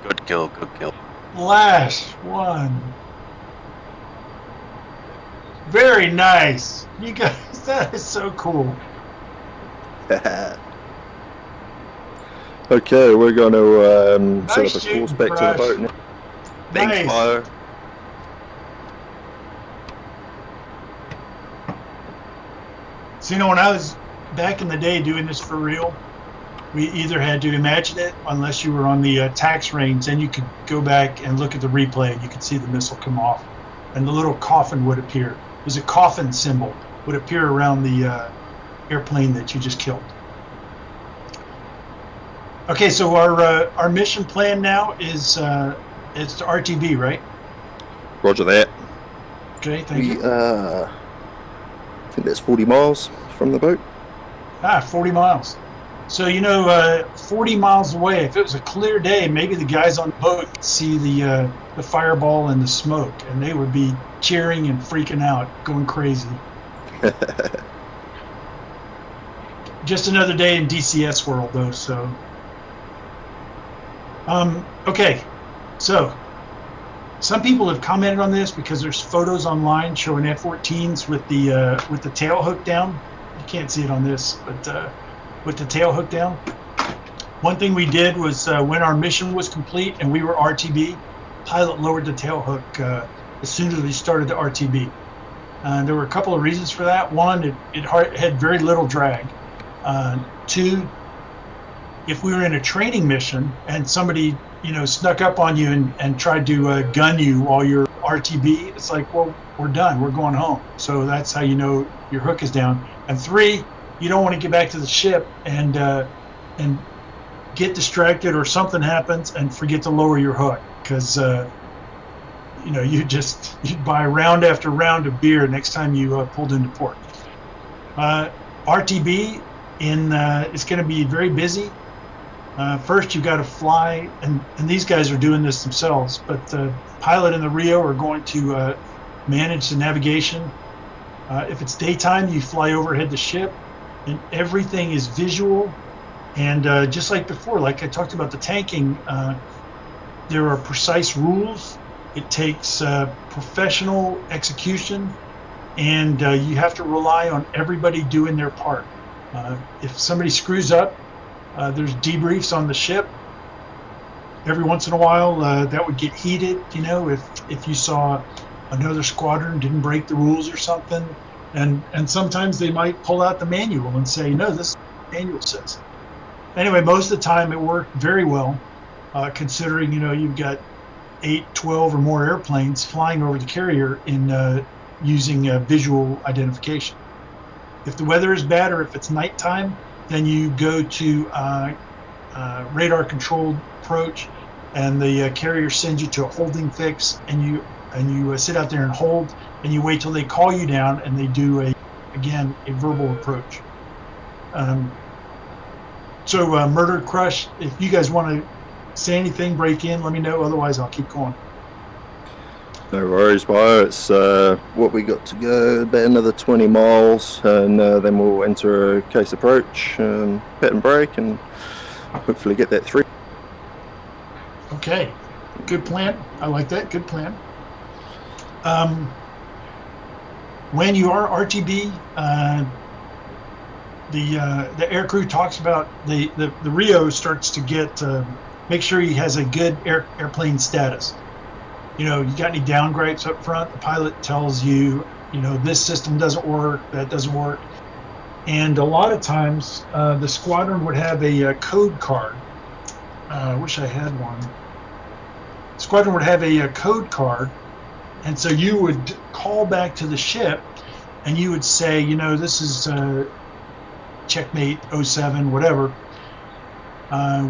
Good kill, good kill. Last one. Very nice. You guys, that is so cool. Okay, we're going to set Nice up a course shooting, back to the Brush. boat now. Thanks, Nice. Bio. So, when I was back in the day doing this for real, we either had to imagine it, unless you were on the tax range, then you could go back and look at the replay and you could see the missile come off. And the little coffin would appear. It was a coffin symbol, would appear around the airplane that you just killed. Okay, so our mission plan now is it's to RTB, right? Roger that. Okay, thank you. I think that's 40 miles from the boat. 40 miles. So 40 miles away, if it was a clear day, maybe the guys on the boat could see the fireball and the smoke, and they would be cheering and freaking out, going crazy. Just another day in DCS world, though. So, okay. So, some people have commented on this because there's photos online showing F-14s with the tail hooked down. You can't see it on this, but with the tail hooked down. One thing we did was when our mission was complete and we were RTB, pilot lowered the tail hook as soon as we started the RTB. There were a couple of reasons for that. One, it had very little drag. Two, if we were in a training mission and somebody snuck up on you and tried to gun you while you're RTB, it's like, well, we're done, we're going home. So that's how you know your hook is down. And three, you don't want to get back to the ship and get distracted or something happens and forget to lower your hook, because you'd buy round after round of beer next time you pulled into port. RTB is going to be very busy. First, you've got to fly, and these guys are doing this themselves, but the pilot and the RIO are going to manage the navigation. If it's daytime, you fly overhead the ship, and everything is visual. And just like before, like I talked about the tanking, there are precise rules. It takes professional execution, and you have to rely on everybody doing their part. If somebody screws up, there's debriefs on the ship. Every once in a while, that would get heated, if you saw another squadron didn't break the rules or something. And sometimes they might pull out the manual and say, no, this is what the manual says. Anyway, most of the time it worked very well, considering, you've got 8, 12 or more airplanes flying over the carrier in using visual identification. If the weather is bad or if it's nighttime, then you go to radar controlled approach, and the carrier sends you to a holding fix, and you sit out there and hold, and you wait till they call you down, and they do a verbal approach. So Murder Crush, if you guys want to say anything, break in, let me know. Otherwise, I'll keep going. No worries, Bio. It's what we got to go, about another 20 miles, and then we'll enter a case approach, pit and brake, and hopefully get that through. Okay, good plan. I like that. Good plan. When you are RTB, the air crew talks about the RIO starts to get make sure he has a good airplane status. you got any downgrades up front, the pilot tells you, this system doesn't work, that doesn't work. And a lot of times the squadron would have a code card. I wish I had one. Squadron would have a code card, and so you would call back to the ship and you would say, this is checkmate 07, whatever.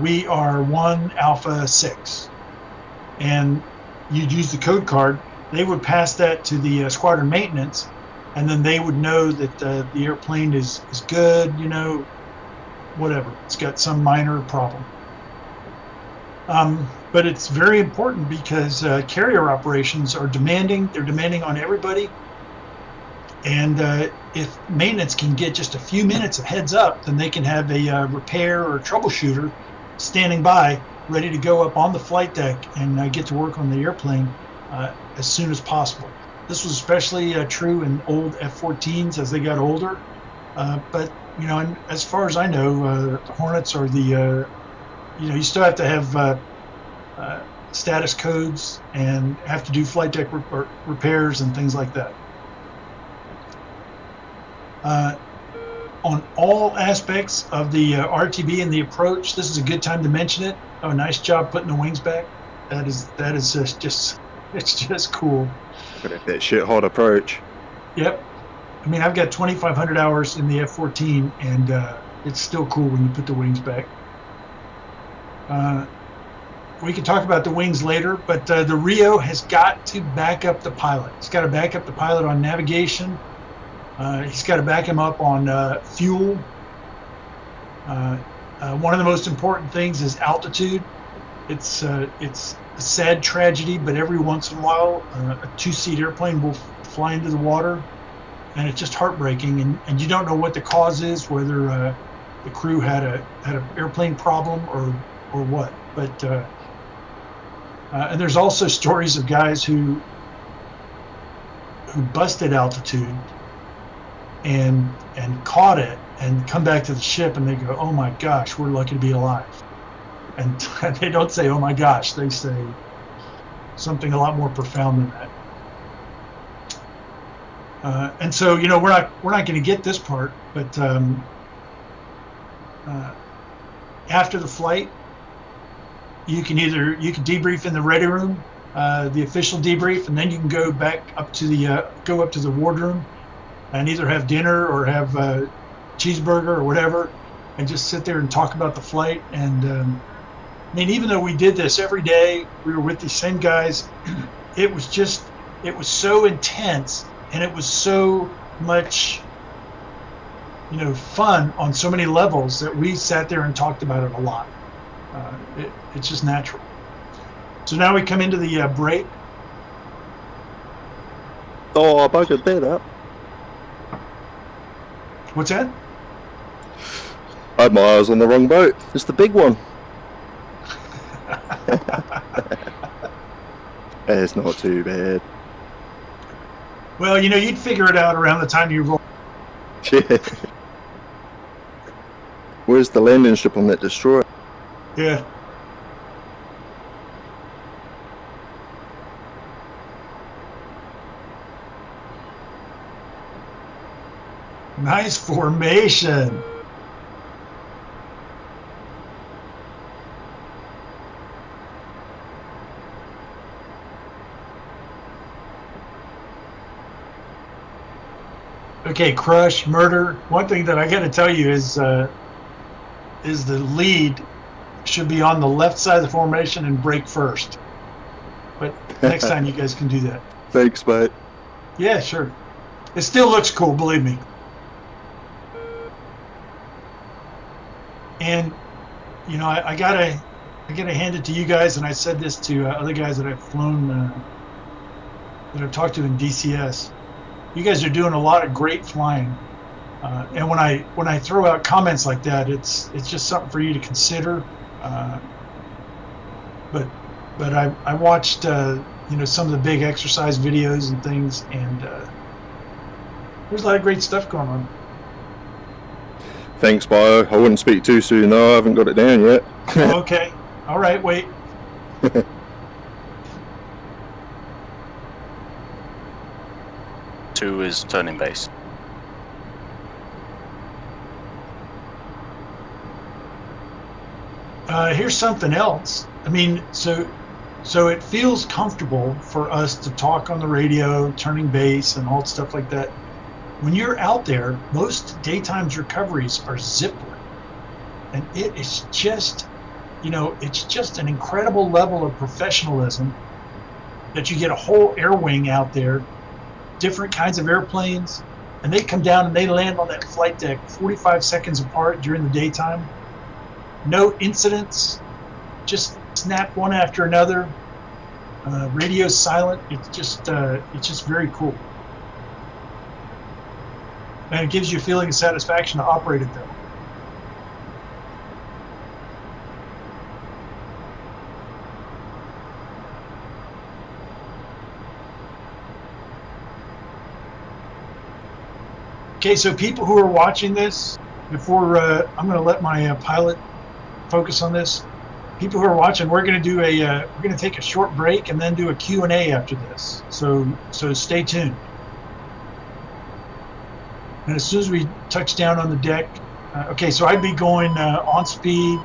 We are 1 Alpha 6. And you'd use the code card. They would pass that to the squadron maintenance, and then they would know that the airplane is good, whatever. It's got some minor problem. But it's very important because carrier operations are demanding. They're demanding on everybody. And if maintenance can get just a few minutes of heads up, then they can have a repair or troubleshooter standing by, ready to go up on the flight deck and get to work on the airplane as soon as possible. This was especially true in old F-14s as they got older. But, and as far as I know, the Hornets are the, you still have to have status codes and have to do flight deck repairs and things like that. On all aspects of the RTB and the approach, this is a good time to mention it. Oh, nice job putting the wings back. That is just it's just cool. That shit hot approach. Yep. I mean, I've got 2,500 hours in the F-14, and it's still cool when you put the wings back. We can talk about the wings later, but the RIO has got to back up the pilot. It's got to back up the pilot on navigation. He's got to back him up on fuel. One of the most important things is altitude. It's a sad tragedy, but every once in a while, a two-seat airplane will fly into the water, and it's just heartbreaking. And you don't know what the cause is, whether the crew had an airplane problem or what. But and there's also stories of guys who busted altitude and caught it and come back to the ship and they go, oh my gosh, we're lucky to be alive. And they don't say, oh my gosh, they say something a lot more profound than that. And so, we're not going to get this part, but after the flight, you can debrief in the ready room, the official debrief, and then you can go back up to the wardroom and either have dinner or have a cheeseburger or whatever, and just sit there and talk about the flight. And I mean, even though we did this every day, we were with these same guys, it was so intense, and it was so much, fun on so many levels that we sat there and talked about it a lot. It's just natural. So now we come into the break. Oh, I buggered that up. What's that? I had my eyes on the wrong boat. It's the big one. It's not too bad. Well, you'd figure it out around the time you roll. Yeah. Where's the landing strip on that destroyer? Yeah. Nice formation. Okay, crush, murder. One thing that I got to tell you is the lead should be on the left side of the formation and break first. But next time you guys can do that. Thanks, mate. Yeah, sure. It still looks cool, believe me. And I gotta hand it to you guys, and I said this to other guys that I've flown, that I've talked to in DCS. You guys are doing a lot of great flying, and when I throw out comments like that, it's just something for you to consider. But I watched some of the big exercise videos and things, and there's a lot of great stuff going on. Thanks, Bio. I wouldn't speak too soon, though. I haven't got it down yet. Okay. All right. Wait. 2 is turning base. Here's something else. I mean, so it feels comfortable for us to talk on the radio, turning base and all stuff like that. When you're out there, most daytime recoveries are zipline, and it is just, it's just an incredible level of professionalism that you get a whole air wing out there, different kinds of airplanes, and they come down and they land on that flight deck 45 seconds apart during the daytime. No incidents, just snap one after another. Radio's silent. It's just very cool, and it gives you a feeling of satisfaction to operate it though. Okay, so people who are watching this, before I'm going to let my pilot focus on this. People who are watching, we're going to take a short break and then do a Q&A after this. So stay tuned. And as soon as we touch down on the deck, okay, so I'd be going on speed,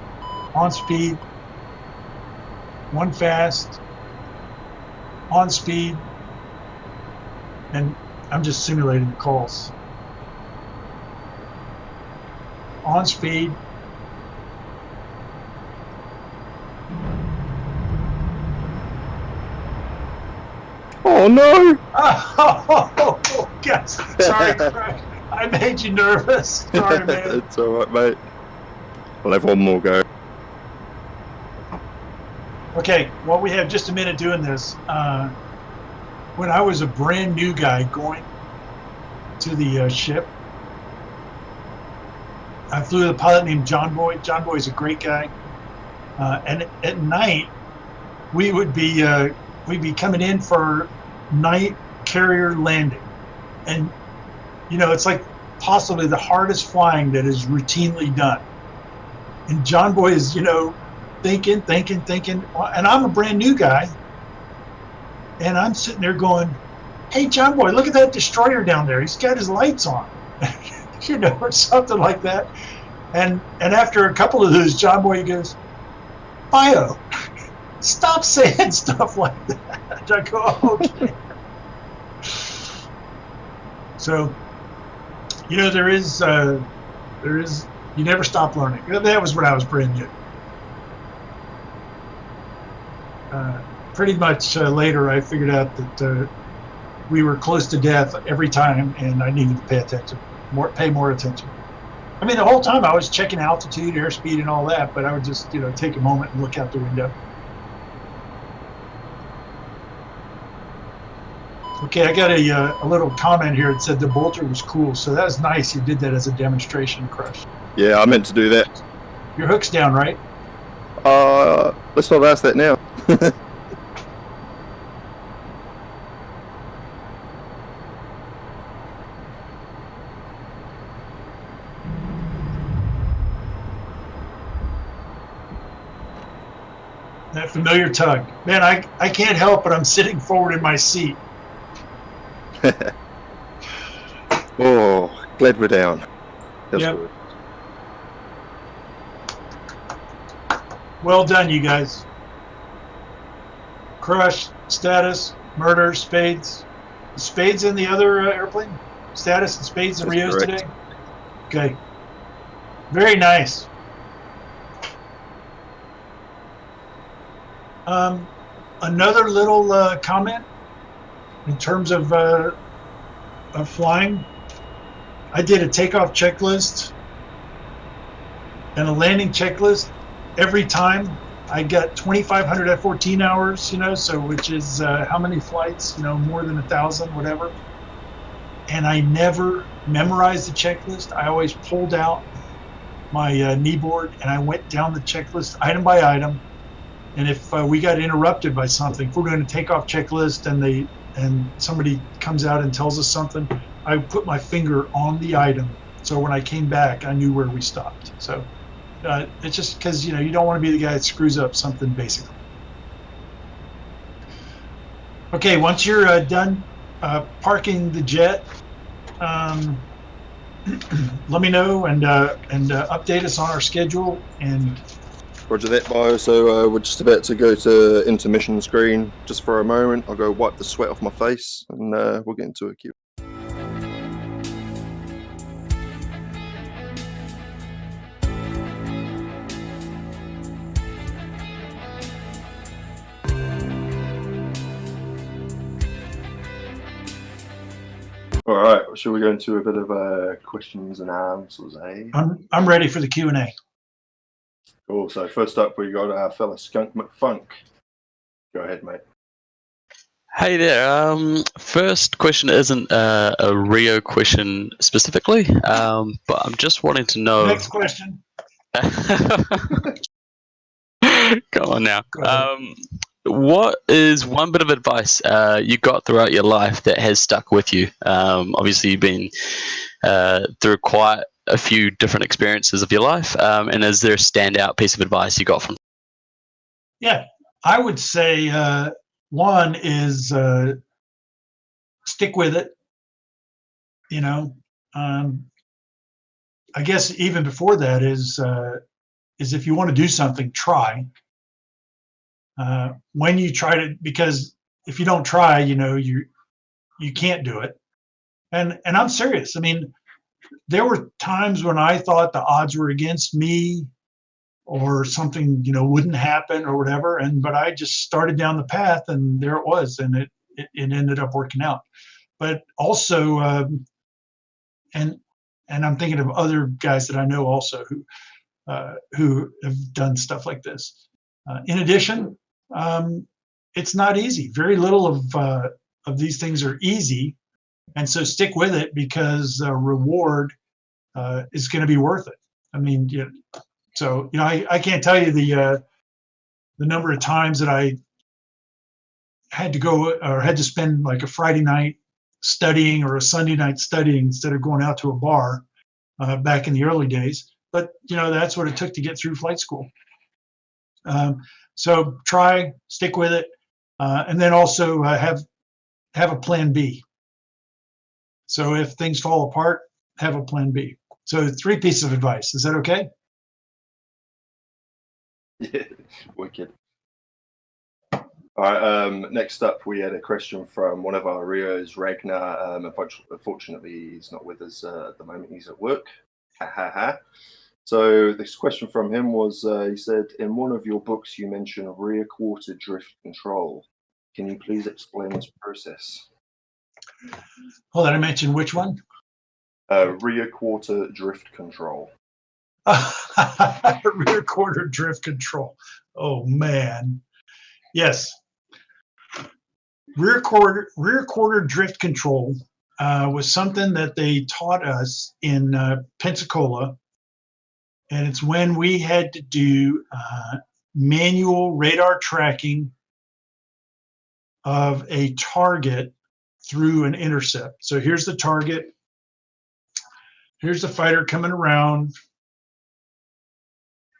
one fast, on speed, and I'm just simulating the calls. On speed. Oh no! Oh, yes. Sorry, Craig. I made you nervous. Sorry, man. It's alright, mate. We'll have one more go. Okay, well, we have just a minute doing this. When I was a brand new guy going to the ship, I flew with a pilot named John Boy. John Boy's a great guy. And at night, we'd be coming in for night carrier landing. And, it's like possibly the hardest flying that is routinely done. And John Boy is, thinking. And I'm a brand new guy. And I'm sitting there going, hey, John Boy, look at that destroyer down there. He's got his lights on. Or something like that. And after a couple of those, John Boy goes, Bio, stop saying stuff like that. I go, okay. So, there is, you never stop learning. That was when I was brand new. Pretty much later, I figured out that we were close to death every time, and I needed to pay more attention. I mean, the whole time I was checking altitude, airspeed, and all that, but I would just, take a moment and look out the window. Okay, I got a little comment here. It said the bolter was cool, so that was nice. You did that as a demonstration, Crush. Yeah, I meant to do that. Your hook's down, right? Let's not ask that now. That familiar tug. Man, I can't help but I'm sitting forward in my seat. Oh, glad we're down. That's Yep. good. Well done, you guys. Crush, status, murder, spades. Spades in the other airplane? Status and spades and That's Rios correct. today? Okay. Very nice. Another little comment in terms of flying. I did a takeoff checklist and a landing checklist every time. I got 2,500 F-14 hours, so which is how many flights, more than 1,000, whatever. And I never memorized the checklist. I always pulled out my knee board and I went down the checklist item by item. And if we got interrupted by something, if we're doing a takeoff checklist and somebody comes out and tells us something, I put my finger on the item. So when I came back, I knew where we stopped. So it's just because, you don't want to be the guy that screws up something basically. Okay, once you're done parking the jet, let me know and update us on our schedule. And Roger that, Bio. So we're just about to go to intermission screen just for a moment. I'll go wipe the sweat off my face and we'll get into a queue. All right, shall we go into a bit of questions and answers, eh? I'm ready for the Q&A. Cool. So first up, we got our fella Skunk McFunk. Go ahead, mate. Hey there. First question isn't a RIO question specifically, but I'm just wanting to know. Next question. Come on now. Go ahead. What is one bit of advice you got throughout your life that has stuck with you? Obviously, you've been through quite a few different experiences of your life, and is there a standout piece of advice you got from? Yeah, I would say one is stick with it. You know, I guess even before that is if you want to do something, try. When you try to, because if you don't try, you know, you can't do it. And I'm serious. I mean, there were times when I thought the odds were against me, or something, you know, wouldn't happen or whatever. But I just started down the path, and there it was, and it ended up working out. But also, and I'm thinking of other guys that I know also who have done stuff like this. In addition, it's not easy. Very little of these things are easy, and so stick with it, because reward is going to be worth it. I mean, so you know, I can't tell you the number of times that I had to go or had to spend like a Friday night studying or a Sunday night studying instead of going out to a bar back in the early days. But you know, that's what it took to get through flight school. So try, stick with it, and then also have a plan B. So if things fall apart, have a plan B. So 3 pieces of advice. Is that okay? Yeah, wicked. All right, next up, we had a question from one of our RIOs, Ragnar. Unfortunately, he's not with us at the moment. He's at work. Ha ha ha. So this question from him was, he said, in one of your books, you mentioned rear quarter drift control. Can you please explain this process? Hold on, I mentioned which one? Rear quarter drift control. Rear quarter drift control. Oh man, yes. Rear quarter drift control was something that they taught us in Pensacola, and it's when we had to do manual radar tracking of a target through an intercept. So here's the target. Here's the fighter coming around.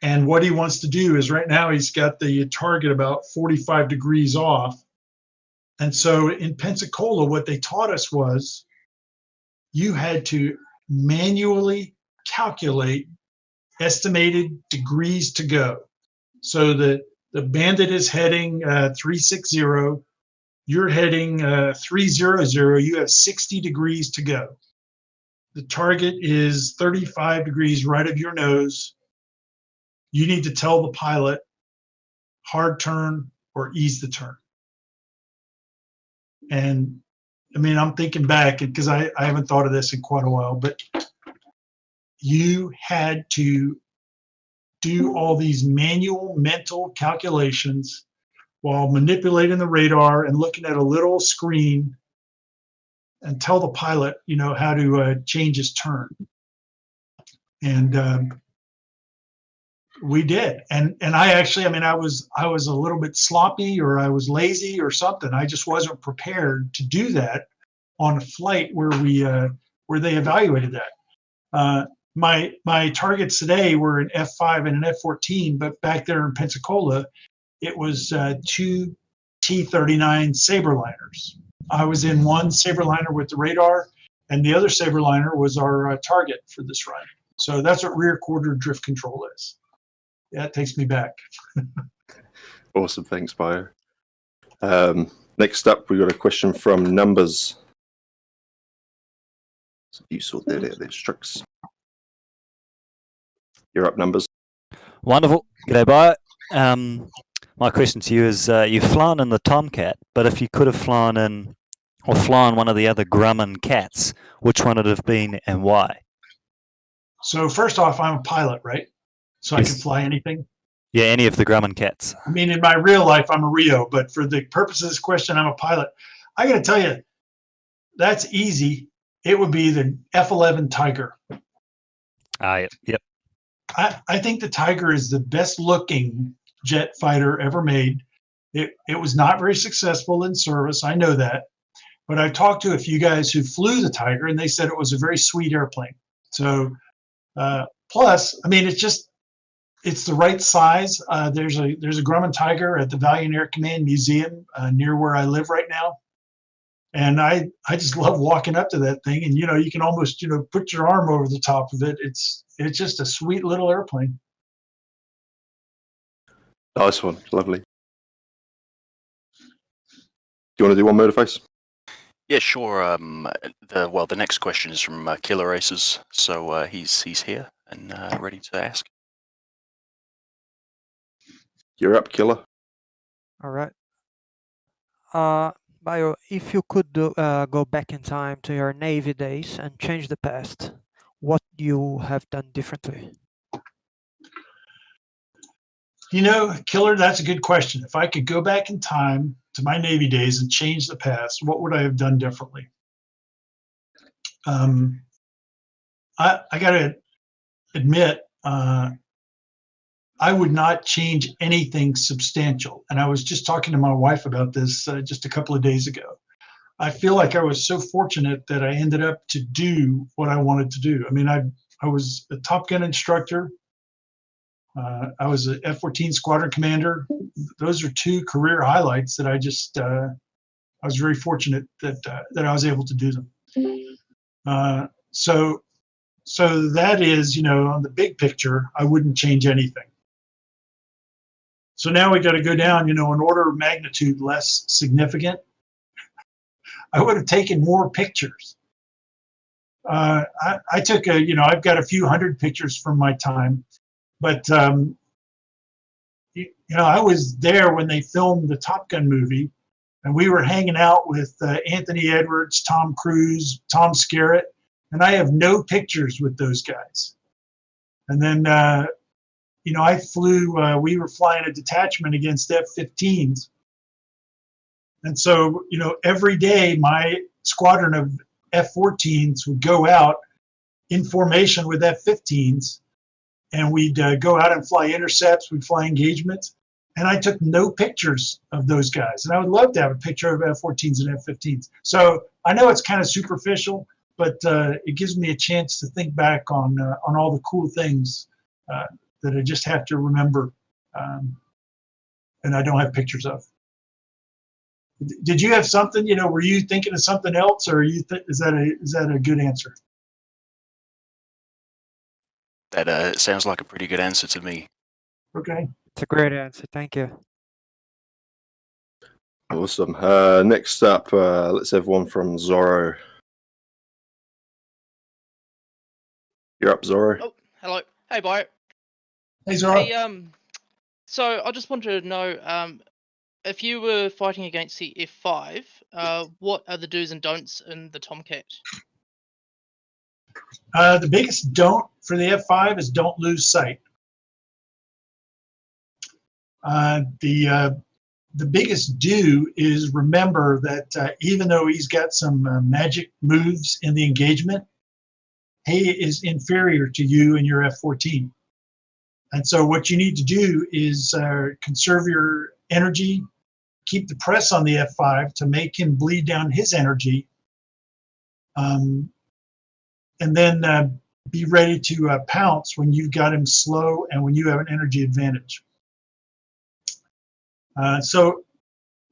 And what he wants to do is, right now he's got the target about 45 degrees off. And so in Pensacola, what they taught us was you had to manually calculate estimated degrees to go. So the bandit is heading 360, you're heading 300, you have 60 degrees to go. The target is 35 degrees right of your nose. You need to tell the pilot hard turn or ease the turn. And I mean, I'm thinking back, because I haven't thought of this in quite a while, but you had to do all these manual mental calculations while manipulating the radar and looking at a little screen and tell the pilot, you know, how to change his turn. And we did. And I actually, I mean, I was a little bit sloppy, or I was lazy or something. I just wasn't prepared to do that on a flight where they evaluated that. My targets today were an F-5 and an F-14, but back there in Pensacola, it was 2 T-39 Saberliners. I was in one Saberliner with the radar, and the other Saberliner was our target for this run. So that's what rear quarter drift control is. Yeah, it takes me back. Awesome, thanks, Bio. Next up, we got a question from Numbers. So you saw there, Strix. You're up, Numbers. Wonderful. G'day, Bio. My question to you is, you've flown in the Tomcat, but if you could have flown in or flown one of the other Grumman cats, which one would it have been and why? So first off, I'm a pilot, right? So Yes. I can fly anything. Yeah, any of the Grumman cats. I mean, in my real life, I'm a RIO, but for the purpose of this question, I'm a pilot. I got to tell you, that's easy. It would be the F-11 Tiger. Yep. I think the Tiger is the best looking jet fighter ever made. It was not very successful in service. I know that. But I talked to a few guys who flew the Tiger, and they said it was a very sweet airplane. So plus, I mean, it's the right size. There's a Grumman Tiger at the Valiant Air Command Museum near where I live right now. And I just love walking up to that thing, and you can almost put your arm over the top of it. It's just a sweet little airplane. Nice one, lovely. Do you want to do one Motorface? Yeah, sure. The next question is from Killer Races, so he's here and ready to ask. You're up, Killer. All right. Bio, if you could go back in time to your Navy days and change the past, what you have done differently? Killer, that's a good question. If I could go back in time to my Navy days and change the past, what would I have done differently? I got to admit, I would not change anything substantial. And I was just talking to my wife about this just a couple of days ago. I feel like I was so fortunate that I ended up to do what I wanted to do. I mean, I was a Top Gun instructor. I was an F-14 squadron commander. Those are two career highlights that I was very fortunate that I was able to do them. So that is, on the big picture, I wouldn't change anything. So now we got to go down, an order of magnitude less significant. I would have taken more pictures. I took I've got a few hundred pictures from my time, but I was there when they filmed the Top Gun movie, and we were hanging out with Anthony Edwards, Tom Cruise, Tom Skerritt, and I have no pictures with those guys. And then I flew, we were flying a detachment against F-15s. And so, every day my squadron of F-14s would go out in formation with F-15s, and we'd go out and fly intercepts, we'd fly engagements, and I took no pictures of those guys. And I would love to have a picture of F-14s and F-15s. So I know it's kind of superficial, but it gives me a chance to think back on all the cool things that I just have to remember, and I don't have pictures of. Did you have something? Were you thinking of something else, or is that a good answer? That sounds like a pretty good answer to me. Okay. It's a great answer. Thank you. Awesome. Next up, let's have one from Zorro. You're up, Zorro. Oh, hello. Hey, Bio. Hey, Zora. Hey, so I just wanted to know, if you were fighting against the F5, what are the do's and don'ts in the Tomcat? The biggest don't for the F5 is don't lose sight. The biggest do is remember that even though he's got some magic moves in the engagement, he is inferior to you and your F-14. And so what you need to do is conserve your energy, keep the press on the F5 to make him bleed down his energy, and then be ready to pounce when you've got him slow and when you have an energy advantage. So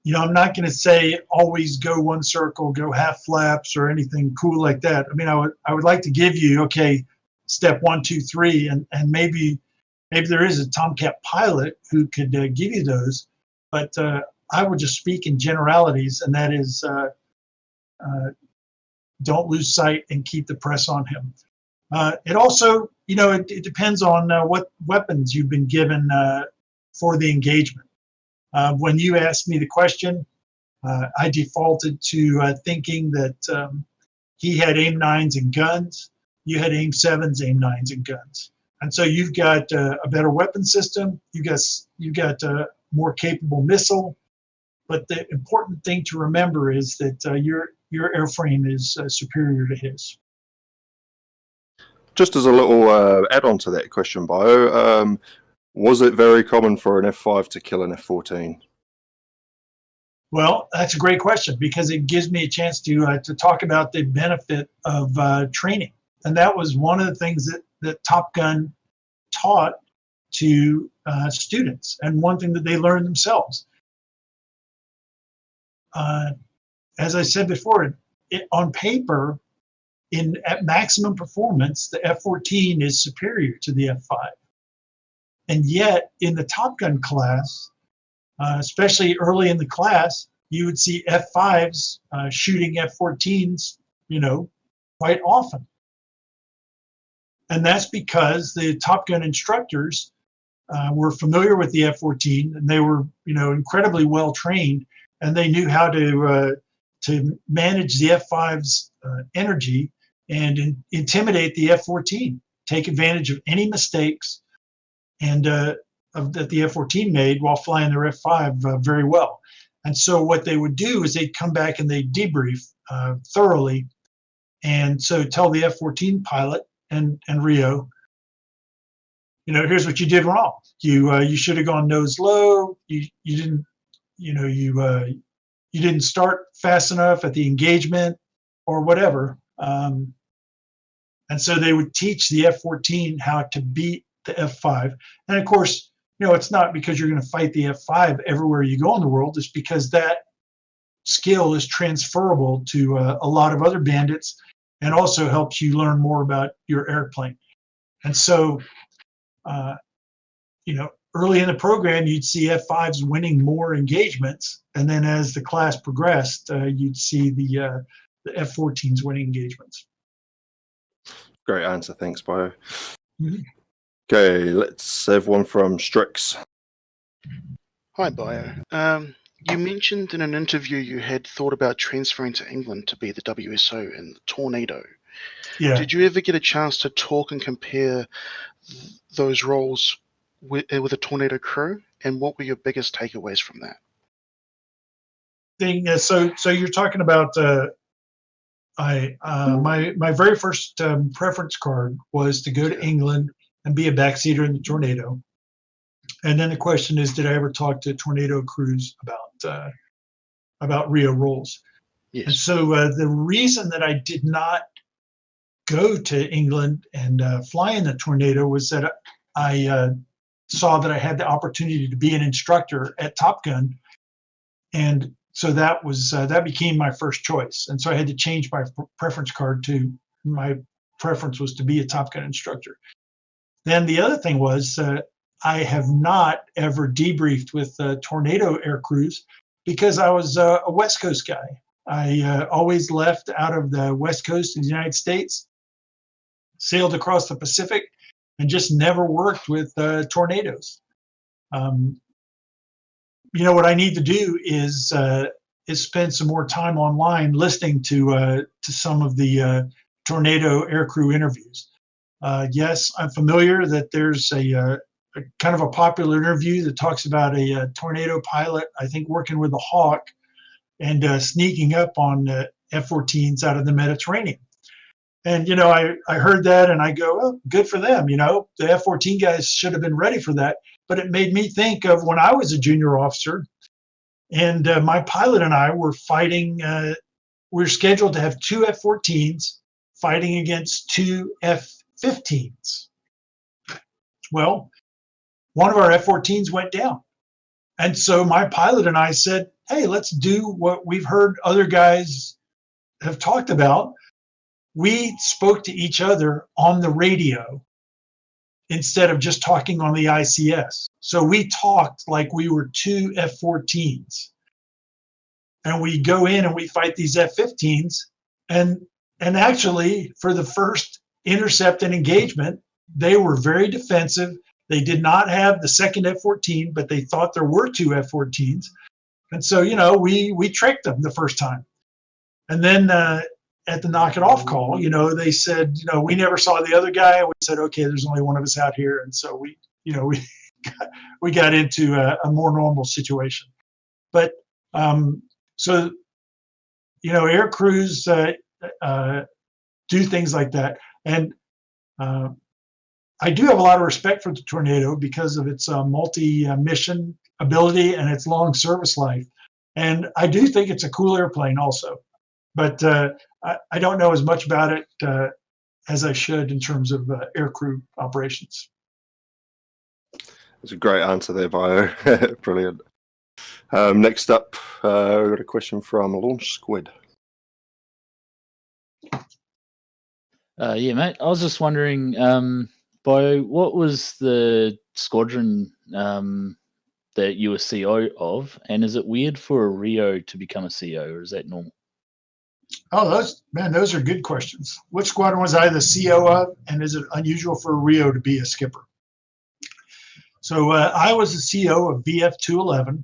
I'm not going to say always go one circle, go half flaps, or anything cool like that. I mean, I would like to give you, okay, step 1, 2, 3, and maybe there is a Tomcat pilot who could give you those, but I would just speak in generalities, and that is don't lose sight and keep the press on him. It also, it depends on what weapons you've been given for the engagement. When you asked me the question, I defaulted to thinking that he had aim 9s and guns, you had aim 7s, aim 9s and guns. And so you've got a better weapon system, you got a more capable missile, but the important thing to remember is that your airframe is superior to his. Just as a little add-on to that question, Bio, was it very common for an F5 to kill an F-14? Well, that's a great question, because it gives me a chance to talk about the benefit of training. And that was one of the things that Top Gun taught to students, and one thing that they learned themselves. As I said before, on paper, at maximum performance, the F-14 is superior to the F-5. And yet, in the Top Gun class, especially early in the class, you would see F-5s shooting F-14s, quite often. And that's because the Top Gun instructors were familiar with the F-14, and they were, incredibly well trained, and they knew how to manage the F-5's energy and intimidate the F-14, take advantage of any mistakes and that the F-14 made while flying their F-5 very well. And so what they would do is they'd come back and they'd debrief thoroughly, and so tell the F-14 pilot and RIO, here's what you did wrong. You should have gone nose low. You didn't, you didn't start fast enough at the engagement, or whatever. And so they would teach the F-14 how to beat the F-5. And of course, it's not because you're going to fight the F-5 everywhere you go in the world. It's because that skill is transferable to a lot of other bandits, and also helps you learn more about your airplane. And so, early in the program, you'd see F-5s winning more engagements, and then as the class progressed, you'd see the F-14s winning engagements. Great answer, thanks, Bio. Mhm. Okay, let's have one from Strix. Hi, Bio. You mentioned in an interview you had thought about transferring to England to be the WSO in the Tornado. Yeah. Did you ever get a chance to talk and compare those roles with a Tornado crew, and what were your biggest takeaways from that? So you're talking about my very first preference card was to go to England and be a backseater in the Tornado. And then the question is, did I ever talk to Tornado crews about RIO roles? Yes. And so the reason that I did not go to England and fly in the Tornado was that I saw that I had the opportunity to be an instructor at Top Gun, and so that was that became my first choice. And so I had to change my preference card to my preference was to be a Top Gun instructor. Then the other thing was I have not ever debriefed with Tornado air crews because I was a West Coast guy. I always left out of the West Coast of the United States, sailed across the Pacific, and just never worked with tornadoes. What I need to do is spend some more time online listening to some of the Tornado aircrew interviews. Yes, I'm familiar that there's a kind of a popular interview that talks about a Tornado pilot, I think, working with a Hawk and sneaking up on F-14s out of the Mediterranean. And, I heard that and I go, oh, good for them. The F-14 guys should have been ready for that. But it made me think of when I was a junior officer and my pilot and I were fighting. We were scheduled to have 2 F-14s fighting against 2 F-15s. Well, one of our F-14s went down. And so my pilot and I said, hey, let's do what we've heard other guys have talked about. We spoke to each other on the radio instead of just talking on the ICS. So we talked like we were two F-14s. And we go in and we fight these F-15s. And actually, for the first intercept and engagement, they were very defensive. They did not have the second F-14, but they thought there were two F-14s. And so, you know, we tricked them the first time. And then at the knock it off call, you know, they said, you know, we never saw the other guy. We said, okay, there's only one of us out here. And so we got into a more normal situation. But so, you know, air crews do things like that. And I do have a lot of respect for the Tornado because of its multi-mission ability and its long service life. And I do think it's a cool airplane also. But I don't know as much about it as I should in terms of aircrew operations. That's a great answer there, Bio. Brilliant. Next up, we've got a question from Launch Squid. Yeah, mate. I was just wondering, Bio, what was the squadron that you were CO of, and is it weird for a RIO to become a CO, or is that normal? Oh, those are good questions. Which squadron was I the CO of, and is it unusual for a RIO to be a skipper? So I was the CO of VF-211,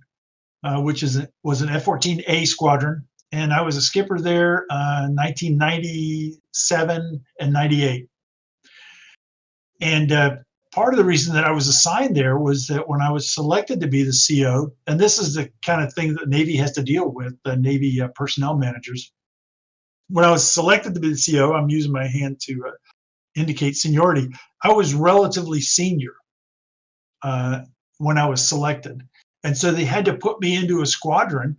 which was an F-14A squadron, and I was a skipper there 1997 and 98. And part of the reason that I was assigned there was that when I was selected to be the CO, and this is the kind of thing that Navy has to deal with, the Navy personnel managers. When I was selected to be the CO, I'm using my hand to indicate seniority. I was relatively senior when I was selected. And so they had to put me into a squadron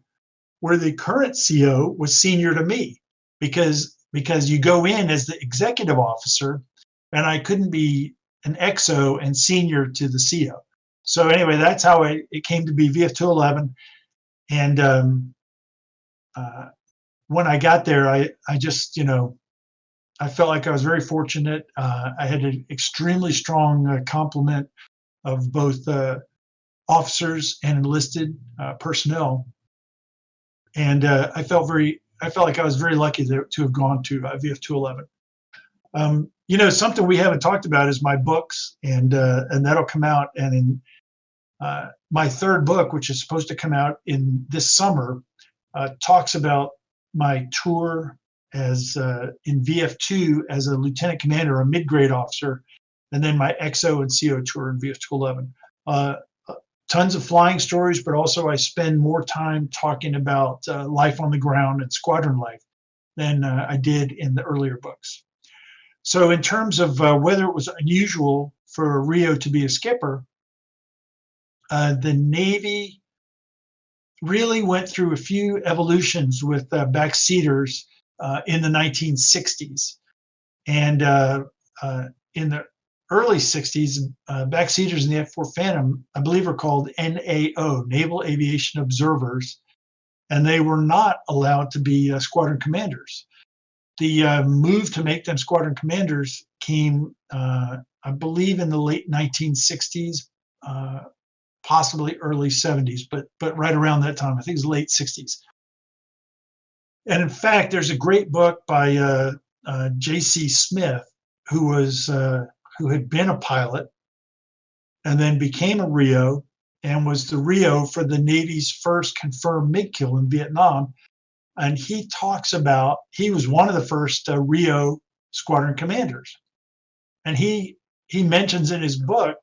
where the current CO was senior to me because you go in as the executive officer, and I couldn't be an XO and senior to the CO. So anyway, that's how it came to be VF-211. And when I got there, I just, you know, I felt like I was very fortunate. I had an extremely strong complement of both officers and enlisted personnel. And I felt like I was very lucky to have gone to VF-211. You know, something we haven't talked about is my books, and that'll come out. And in my third book, which is supposed to come out in this summer, talks about my tour as in VF2 as a lieutenant commander, a mid-grade officer, and then my XO and CO tour in VF-211. Tons of flying stories, but also I spend more time talking about life on the ground and squadron life than I did in the earlier books. So in terms of whether it was unusual for a RIO to be a skipper, the Navy really went through a few evolutions with backseaters in the 1960s. And in the early 60s, backseaters in the F-4 Phantom, I believe, are called NAO, Naval Aviation Observers, and they were not allowed to be squadron commanders. The move to make them squadron commanders came, I believe, in the late 1960s, possibly early 70s, but right around that time. I think it was late 60s. And in fact, there's a great book by J.C. Smith, who had been a pilot and then became a RIO and was the RIO for the Navy's first confirmed MiG kill in Vietnam. And he talks about, he was one of the first RIO squadron commanders. And he mentions in his book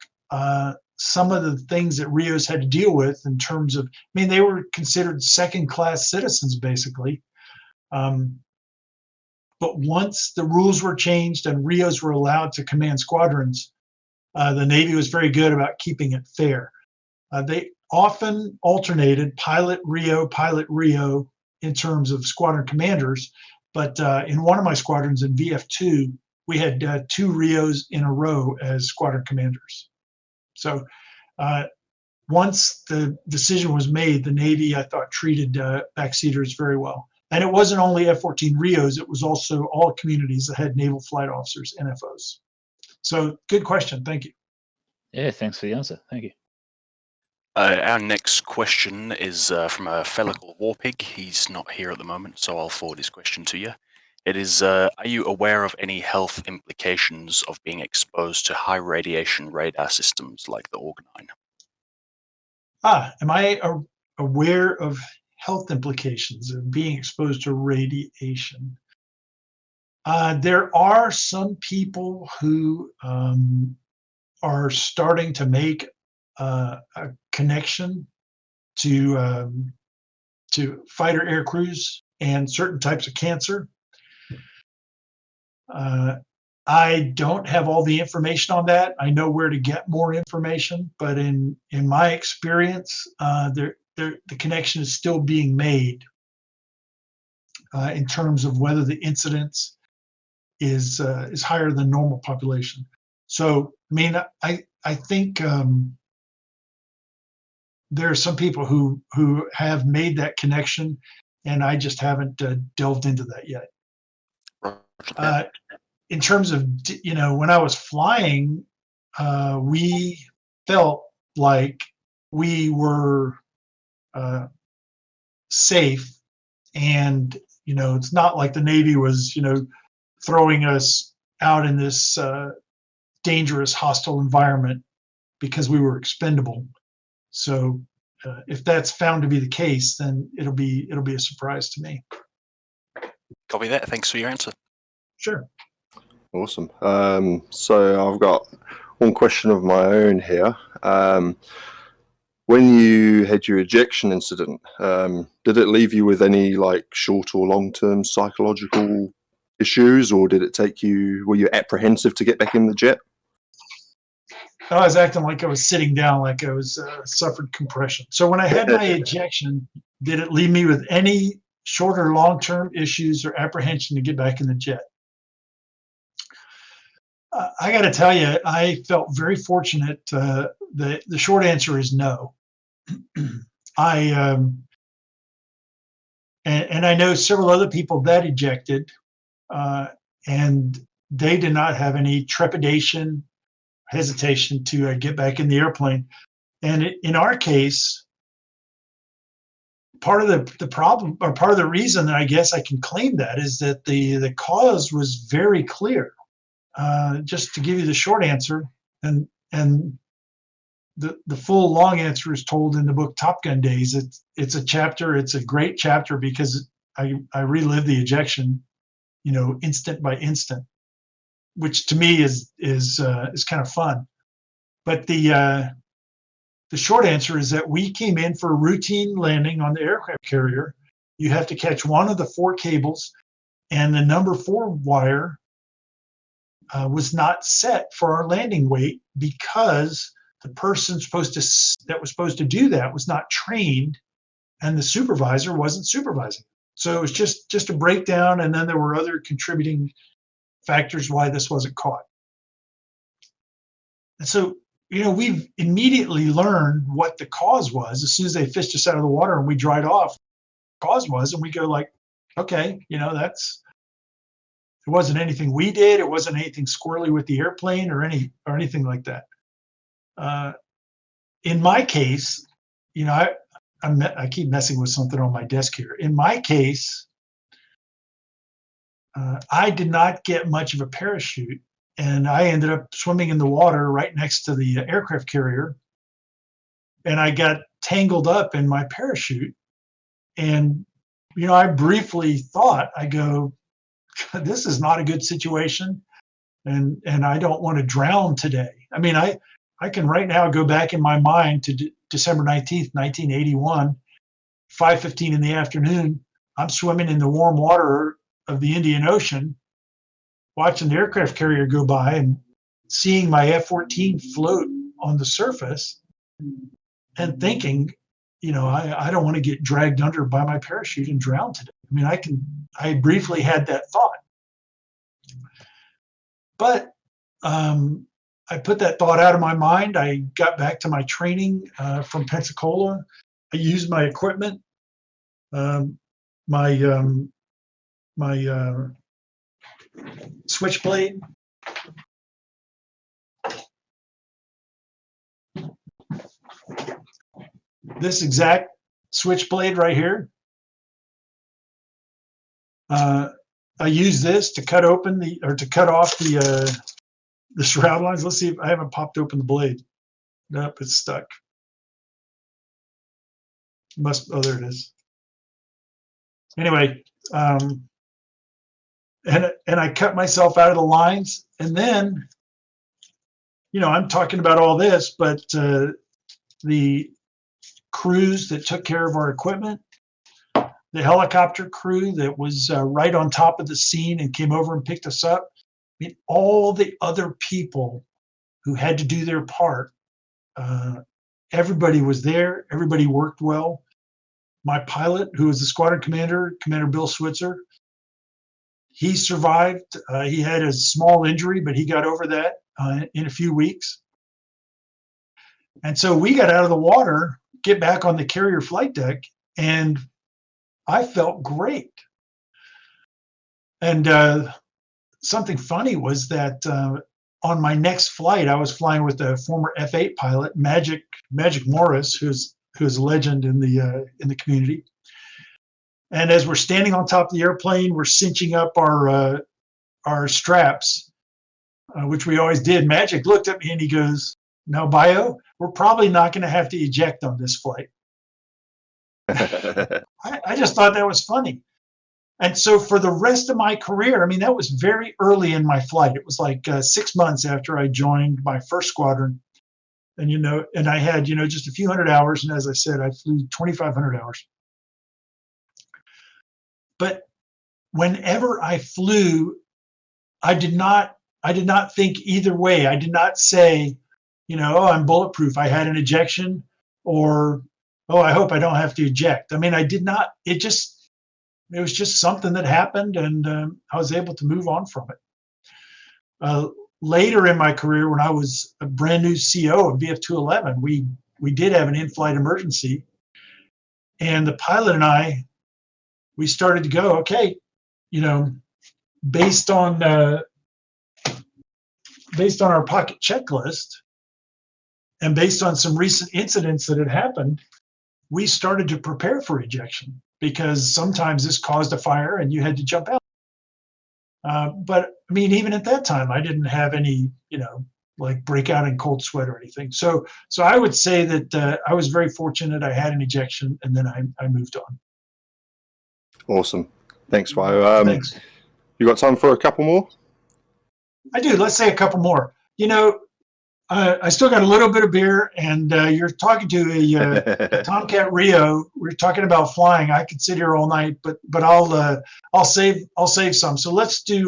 some of the things that RIOs had to deal with in terms of, I mean, they were considered second-class citizens, basically. But once the rules were changed and RIOs were allowed to command squadrons, the Navy was very good about keeping it fair. They often alternated pilot RIO in terms of squadron commanders. But in one of my squadrons in VF2, we had 2 RIOs in a row as squadron commanders. So once the decision was made, the Navy, I thought, treated backseaters very well. And it wasn't only F-14 RIOs, it was also all communities that had naval flight officers, NFOs. So good question. Thank you. Yeah, thanks for the answer. Thank you. Our next question is from a fellow called Warpig. He's not here at the moment, so I'll forward his question to you. It is, are you aware of any health implications of being exposed to high radiation radar systems like the Organine? Am I aware of health implications of being exposed to radiation? There are some people who are starting to make a connection to fighter air crews and certain types of cancer. I don't have all the information on that. I know where to get more information, but in my experience, the connection is still being made in terms of whether the incidence is higher than normal population. So, I mean, I think there are some people who have made that connection, and I just haven't delved into that yet. In terms of, when I was flying, we felt like we were safe, and it's not like the Navy was throwing us out in this dangerous hostile environment because we were expendable. So if that's found to be the case, then it'll be a surprise to me. Copy that. Thanks for your answer. Sure. Awesome. So I've got one question of my own here. When you had your ejection incident, did it leave you with any like short or long-term psychological issues, or did it were you apprehensive to get back in the jet? I was acting like I was sitting down, like I was suffered compression. So when I had my ejection, did it leave me with any short or long-term issues or apprehension to get back in the jet? I got to tell you, I felt very fortunate. The short answer is no. And I know several other people that ejected, and they did not have any trepidation, hesitation to get back in the airplane. And in our case, part of the problem, or part of the reason that I guess I can claim that, is that the cause was very clear. Just to give you the short answer, and the full long answer is told in the book Top Gun Days. It's a chapter. It's a great chapter because I relive the ejection, instant by instant, which to me is kind of fun. But the short answer is that we came in for a routine landing on the aircraft carrier. You have to catch one of the 4 cables, and the number 4 wire was not set for our landing weight because the person that was supposed to do that was not trained, and the supervisor wasn't supervising. So it was just a breakdown, and then there were other contributing factors why this wasn't caught. And so, we've immediately learned what the cause was as soon as they fished us out of the water and we dried off. The cause was, and we go like, okay, it wasn't anything we did. It wasn't anything squirrely with the airplane or anything like that. In my case, I keep messing with something on my desk here. In my case, I did not get much of a parachute, and I ended up swimming in the water right next to the aircraft carrier, and I got tangled up in my parachute. And I briefly thought, I go, this is not a good situation, and I don't want to drown today. I mean, I can right now go back in my mind to December 19th, 1981, 5:15 in the afternoon. I'm swimming in the warm water of the Indian Ocean, watching the aircraft carrier go by and seeing my F-14 float on the surface and thinking, I don't want to get dragged under by my parachute and drown today. I mean, I briefly had that thought. But I put that thought out of my mind. I got back to my training from Pensacola. I used my equipment, my switchblade. This exact switchblade right here. I use this to cut open to cut off the shroud lines. Let's see if I haven't popped open the blade. Nope, it's stuck. Oh, there it is. Anyway, and I cut myself out of the lines, and then, I'm talking about all this, but the crews that took care of our equipment, the helicopter crew that was right on top of the scene and came over and picked us up, I mean, all the other people who had to do their part, everybody was there. Everybody worked well. My pilot, who was the squadron commander, Commander Bill Switzer, he survived. He had a small injury, but he got over that in a few weeks. And so we got out of the water, get back on the carrier flight deck, and I felt great. And something funny was that on my next flight, I was flying with a former F-8 pilot, Magic Morris, who's a legend in the community. And as we're standing on top of the airplane, we're cinching up our straps, which we always did. Magic looked at me and he goes, "Now, Bio, we're probably not going to have to eject on this flight." I just thought that was funny. And so for the rest of my career, I mean, that was very early in my flight. It was like 6 months after I joined my first squadron. And, and I had, just a few hundred hours. And as I said, I flew 2,500 hours. But whenever I flew, I did not think either way. I did not say, oh, I'm bulletproof. I had an ejection, or, oh, I hope I don't have to eject. I mean, I did not. It was just something that happened, and I was able to move on from it. Later in my career, when I was a brand new CO of VF-211, we did have an in-flight emergency, and the pilot and I, we started to go, okay, based on our pocket checklist, and based on some recent incidents that had happened, we started to prepare for ejection, because sometimes this caused a fire and you had to jump out. But I mean, even at that time, I didn't have any, like breakout in cold sweat or anything. So I would say that I was very fortunate. I had an ejection, and then I moved on. Awesome. Thanks, Bio. Thanks. You got time for a couple more? I do. Let's say a couple more. I still got a little bit of beer, and you're talking to a Tomcat RIO. We're talking about flying. I could sit here all night, but I'll save some. So let's do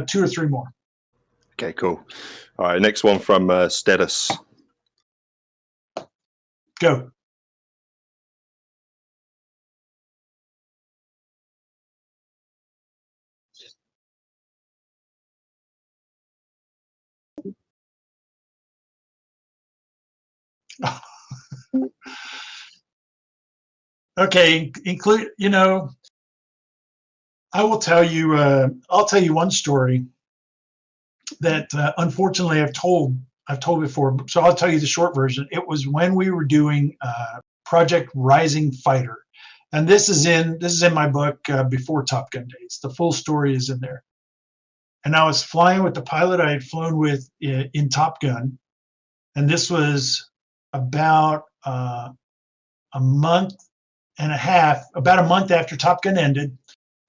2 or 3 more. Okay, cool. All right, next one from Status. Go. Okay, I will tell you. I'll tell you one story that unfortunately I've told before. So I'll tell you the short version. It was when we were doing Project Rising Fighter, and this is in my book, Before Top Gun Days. The full story is in there. And I was flying with the pilot I had flown with in Top Gun, and this was about a month and a half, about a month after Top Gun ended,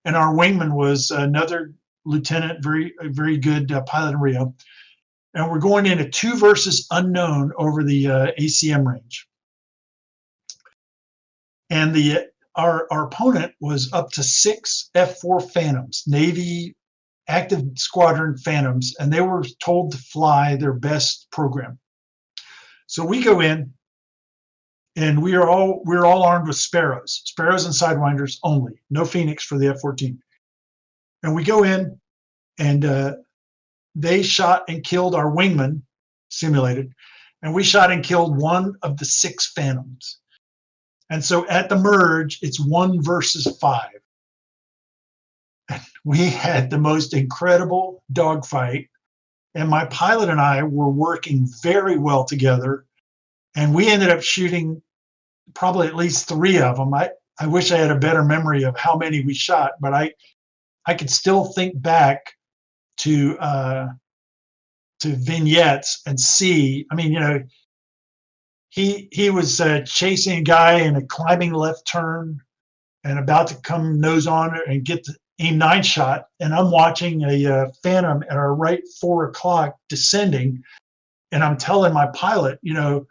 and our wingman was another lieutenant, very good pilot in RIO, and we're going in a 2 versus unknown over the ACM range, and our opponent was up to 6 F-4 Phantoms, Navy active squadron Phantoms, and they were told to fly their best program. So we go in, and we're all armed with Sparrows and Sidewinders only, no Phoenix for the F-14. And we go in, and they shot and killed our wingman simulated, and we shot and killed one of the 6 Phantoms. And so at the merge, it's 1 versus 5. And we had the most incredible dogfight, and my pilot and I were working very well together, and we ended up shooting probably at least 3 of them. I wish I had a better memory of how many we shot, but I could still think back to vignettes and see. I mean, you know, he was chasing a guy in a climbing left turn and about to come nose on and get the aim 9 shot, and I'm watching a Phantom at our right 4 o'clock descending, and I'm telling my pilot, you know,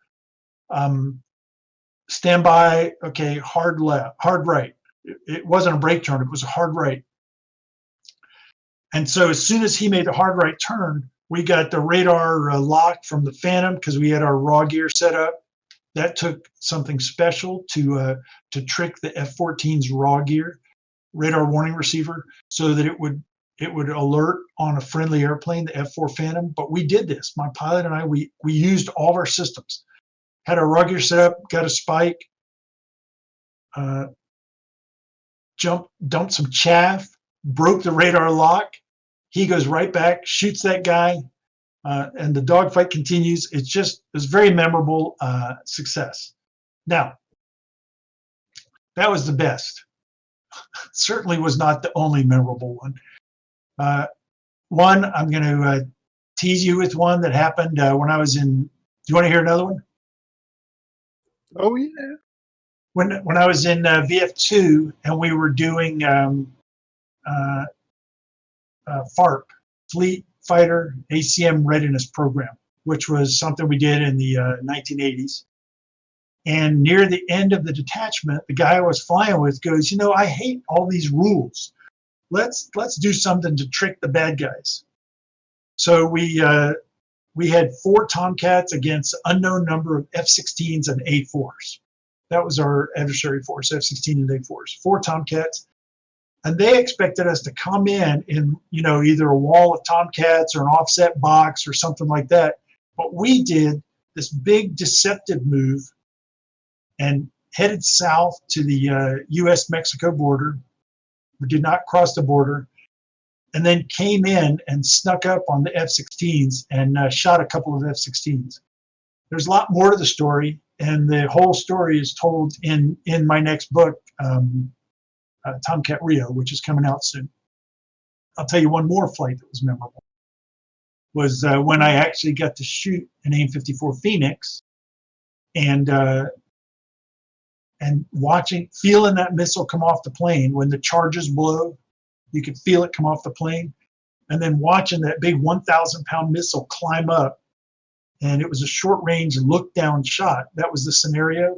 stand by, okay, hard left, hard right. It wasn't a brake turn, it was a hard right. And so as soon as he made the hard right turn, we got the radar lock from the Phantom because we had our raw gear set up. That took something special to trick the F-14's raw gear radar warning receiver so that it would alert on a friendly airplane, the F-4 Phantom. But we did this. My pilot and I, we used all of our systems. Had our raw gear set up, got a spike, dumped some chaff, broke the radar lock. He goes right back, shoots that guy, and the dogfight continues. It's very memorable success. Now, that was the best. Certainly was not the only memorable one. One, I'm going to tease you with one that happened when I was in. Do you want to hear another one? Oh yeah. When I was in VF2 and we were doing FARP, Fleet Fighter ACM Readiness Program, which was something we did in the 1980s. And near the end of the detachment, the guy I was flying with goes, you know, I hate all these rules. Let's do something to trick the bad guys. So we had 4 Tomcats against an unknown number of F-16s and A-4s. That was our adversary force, F-16 and A-4s. 4 Tomcats. And they expected us to come in, you know, either a wall of Tomcats or an offset box or something like that. But we did this big deceptive move and headed south to the U.S.-Mexico border. We did not cross the border, and then came in and snuck up on the F-16s and shot a couple of F-16s. There's a lot more to the story, and the whole story is told in my next book, Tomcat RIO, which is coming out soon. I'll tell you one more flight that was memorable. Was when I actually got to shoot an AIM-54 Phoenix, and feeling that missile come off the plane. When the charges blow, you could feel it come off the plane, and then watching that big 1,000-pound missile climb up, and it was a short-range look-down shot. That was the scenario.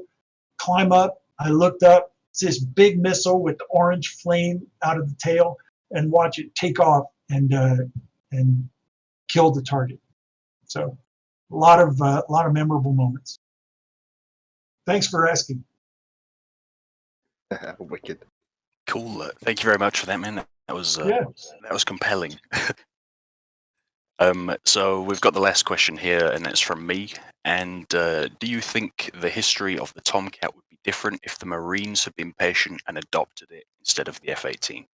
Climb up, I looked up, it's this big missile with the orange flame out of the tail, and watch it take off and kill the target. So a lot of memorable moments. Thanks for asking. Wicked. Cool. Thank you very much for that, man. That was compelling. So we've got the last question here, and it's from me. And do you think the history of the Tomcat would be different if the Marines had been patient and adopted it instead of the F-18?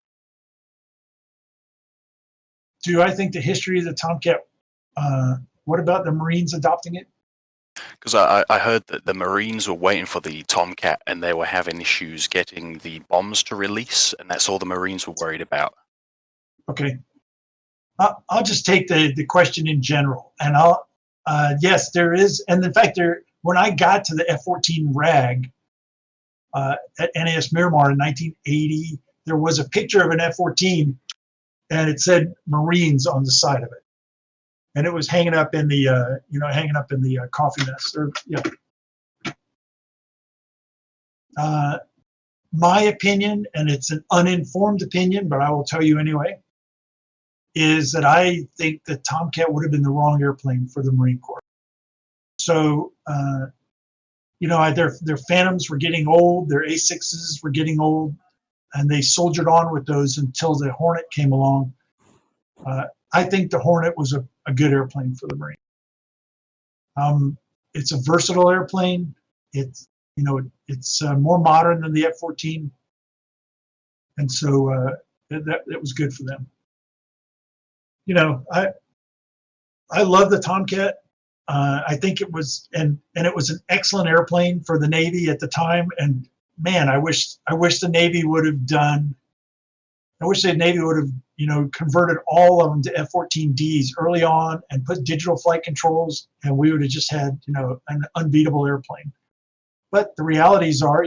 Do I think the history of the Tomcat? What about the Marines adopting it? Because I heard that the Marines were waiting for the Tomcat and they were having issues getting the bombs to release, and that's all the Marines were worried about. Okay. I'll just take the question in general, and yes, there is, and in fact, when I got to the F-14 RAG at NAS Miramar in 1980, there was a picture of an F-14, and it said Marines on the side of it. And it was hanging up in the, coffee nest. My opinion, and it's an uninformed opinion, but I will tell you anyway, is that I think the Tomcat would have been the wrong airplane for the Marine Corps. So, their Phantoms were getting old, their A6s were getting old, and they soldiered on with those until the Hornet came along. I think the Hornet was a good airplane for the Marine. It's a versatile airplane. It's more modern than the F-14, and so that was good for them. I love the Tomcat. I think it was and it was an excellent airplane for the Navy at the time. And man, I wish the Navy would have done. I wish the Navy would have converted all of them to F-14Ds early on and put digital flight controls, and we would have just had an unbeatable airplane. But the realities are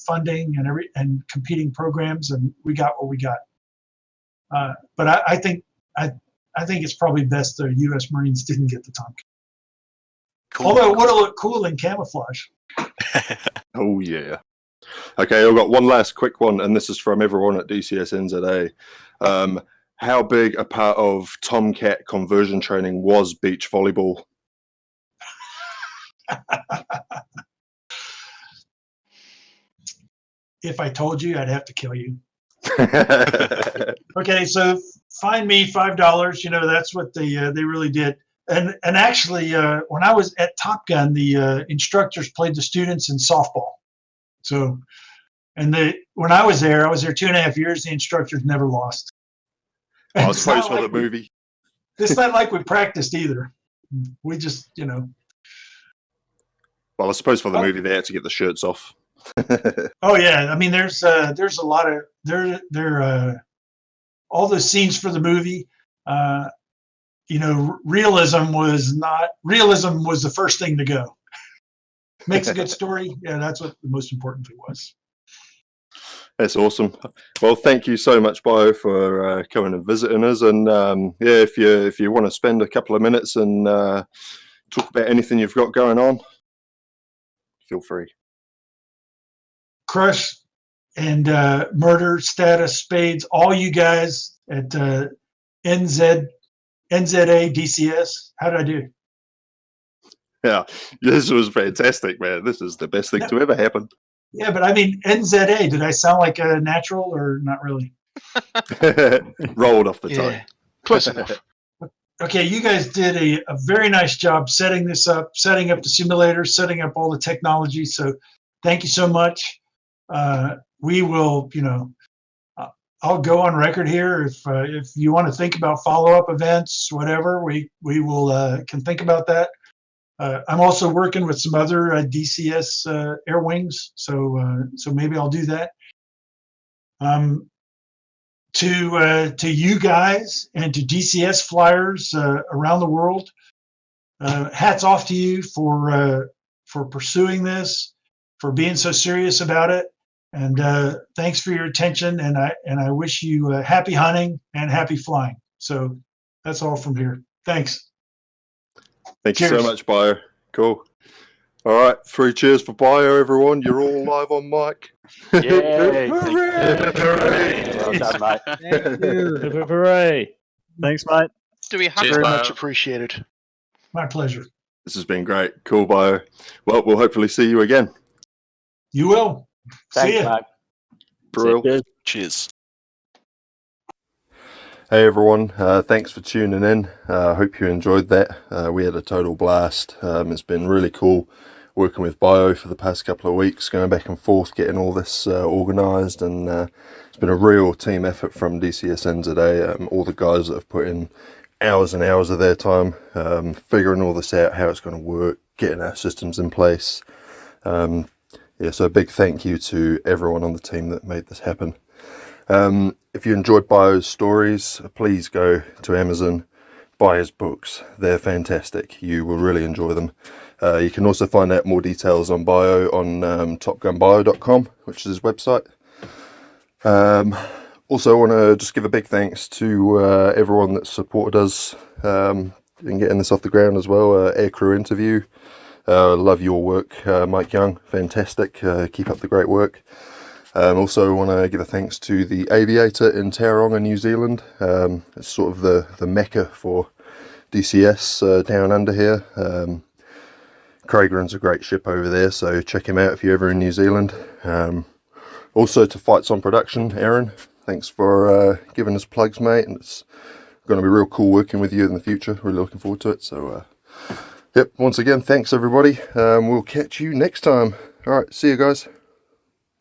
funding and competing programs, and we got what we got. But I think it's probably best the U.S. Marines didn't get the Tomcat. Cool. Although it would have looked cool in camouflage. Oh, yeah. Okay, I've got one last quick one, and this is from everyone at DCSNZA. How big a part of Tomcat conversion training was beach volleyball? If I told you, I'd have to kill you. Okay, so fine me $5. That's what they really did. And actually, when I was at Top Gun, the instructors played the students in softball. So, when I was there 2.5 years. The instructors never lost. I suppose for the movie. It's not like we practiced either. We just, Well, I suppose for the movie they had to get the shirts off. Oh yeah, I mean there's a lot of all the scenes for the movie. Realism was the first thing to go. Makes a good story. Yeah, that's what the most important thing was. That's awesome. Well, thank you so much, Bio, for coming and visiting us. And if you want to spend a couple of minutes and talk about anything you've got going on, feel free. Crush and Murder, Status, Spades, all you guys at NZA DCS. How did I do? Yeah, this was fantastic, man. This is the best thing to ever happen. Yeah, but I mean NZA. Did I sound like a natural or not really? Rolled off the tongue. Yeah, close enough. Okay, you guys did a very nice job setting this up, setting up the simulator, setting up all the technology. So thank you so much. We will, I'll go on record here. If you want to think about follow-up events, whatever, we will can think about that. I'm also working with some other DCS air wings, so maybe I'll do that. To you guys and to DCS flyers around the world, hats off to you for pursuing this, for being so serious about it, and thanks for your attention. And I wish you happy hunting and happy flying. So that's all from here. Thanks. Thank you so much, Bio. Cool. All right, 3 cheers for Bio, everyone. You're all live on mic. Yay! Well done, mate. Thank you. Hooray! Thanks, mate. Do we have Cheers, Very Bio. much appreciated. My pleasure. This has been great. Cool, Bio. Well, we'll hopefully see you again. You will. See Thanks, ya. mate. For real. Cheers. Cheers. Hey everyone, thanks for tuning in. Hope you enjoyed that. We had a total blast. It's been really cool working with Bio for the past couple of weeks, going back and forth, getting all this organised, and it's been a real team effort from DCSNZA. All the guys that have put in hours and hours of their time figuring all this out, how it's going to work, getting our systems in place. So a big thank you to everyone on the team that made this happen. If you enjoyed Bio's stories, please go to Amazon, buy his books. They're fantastic. You will really enjoy them. You can also find out more details on Bio on topgunbio.com, which is his website. Also, I want to just give a big thanks to everyone that supported us in getting this off the ground as well. Aircrew Interview. Love your work, Mike Young. Fantastic. Keep up the great work. Also want to give a thanks to the Aviator in Tauranga, New Zealand. It's sort of the mecca for DCS down under here. Craig runs a great ship over there, so check him out if you're ever in New Zealand. Also to Fights on Production, Aaron, thanks for giving us plugs, mate, and it's going to be real cool working with you in the future. Really looking forward to it. So Yep, once again, thanks everybody. We'll catch you next time. All right, see you guys.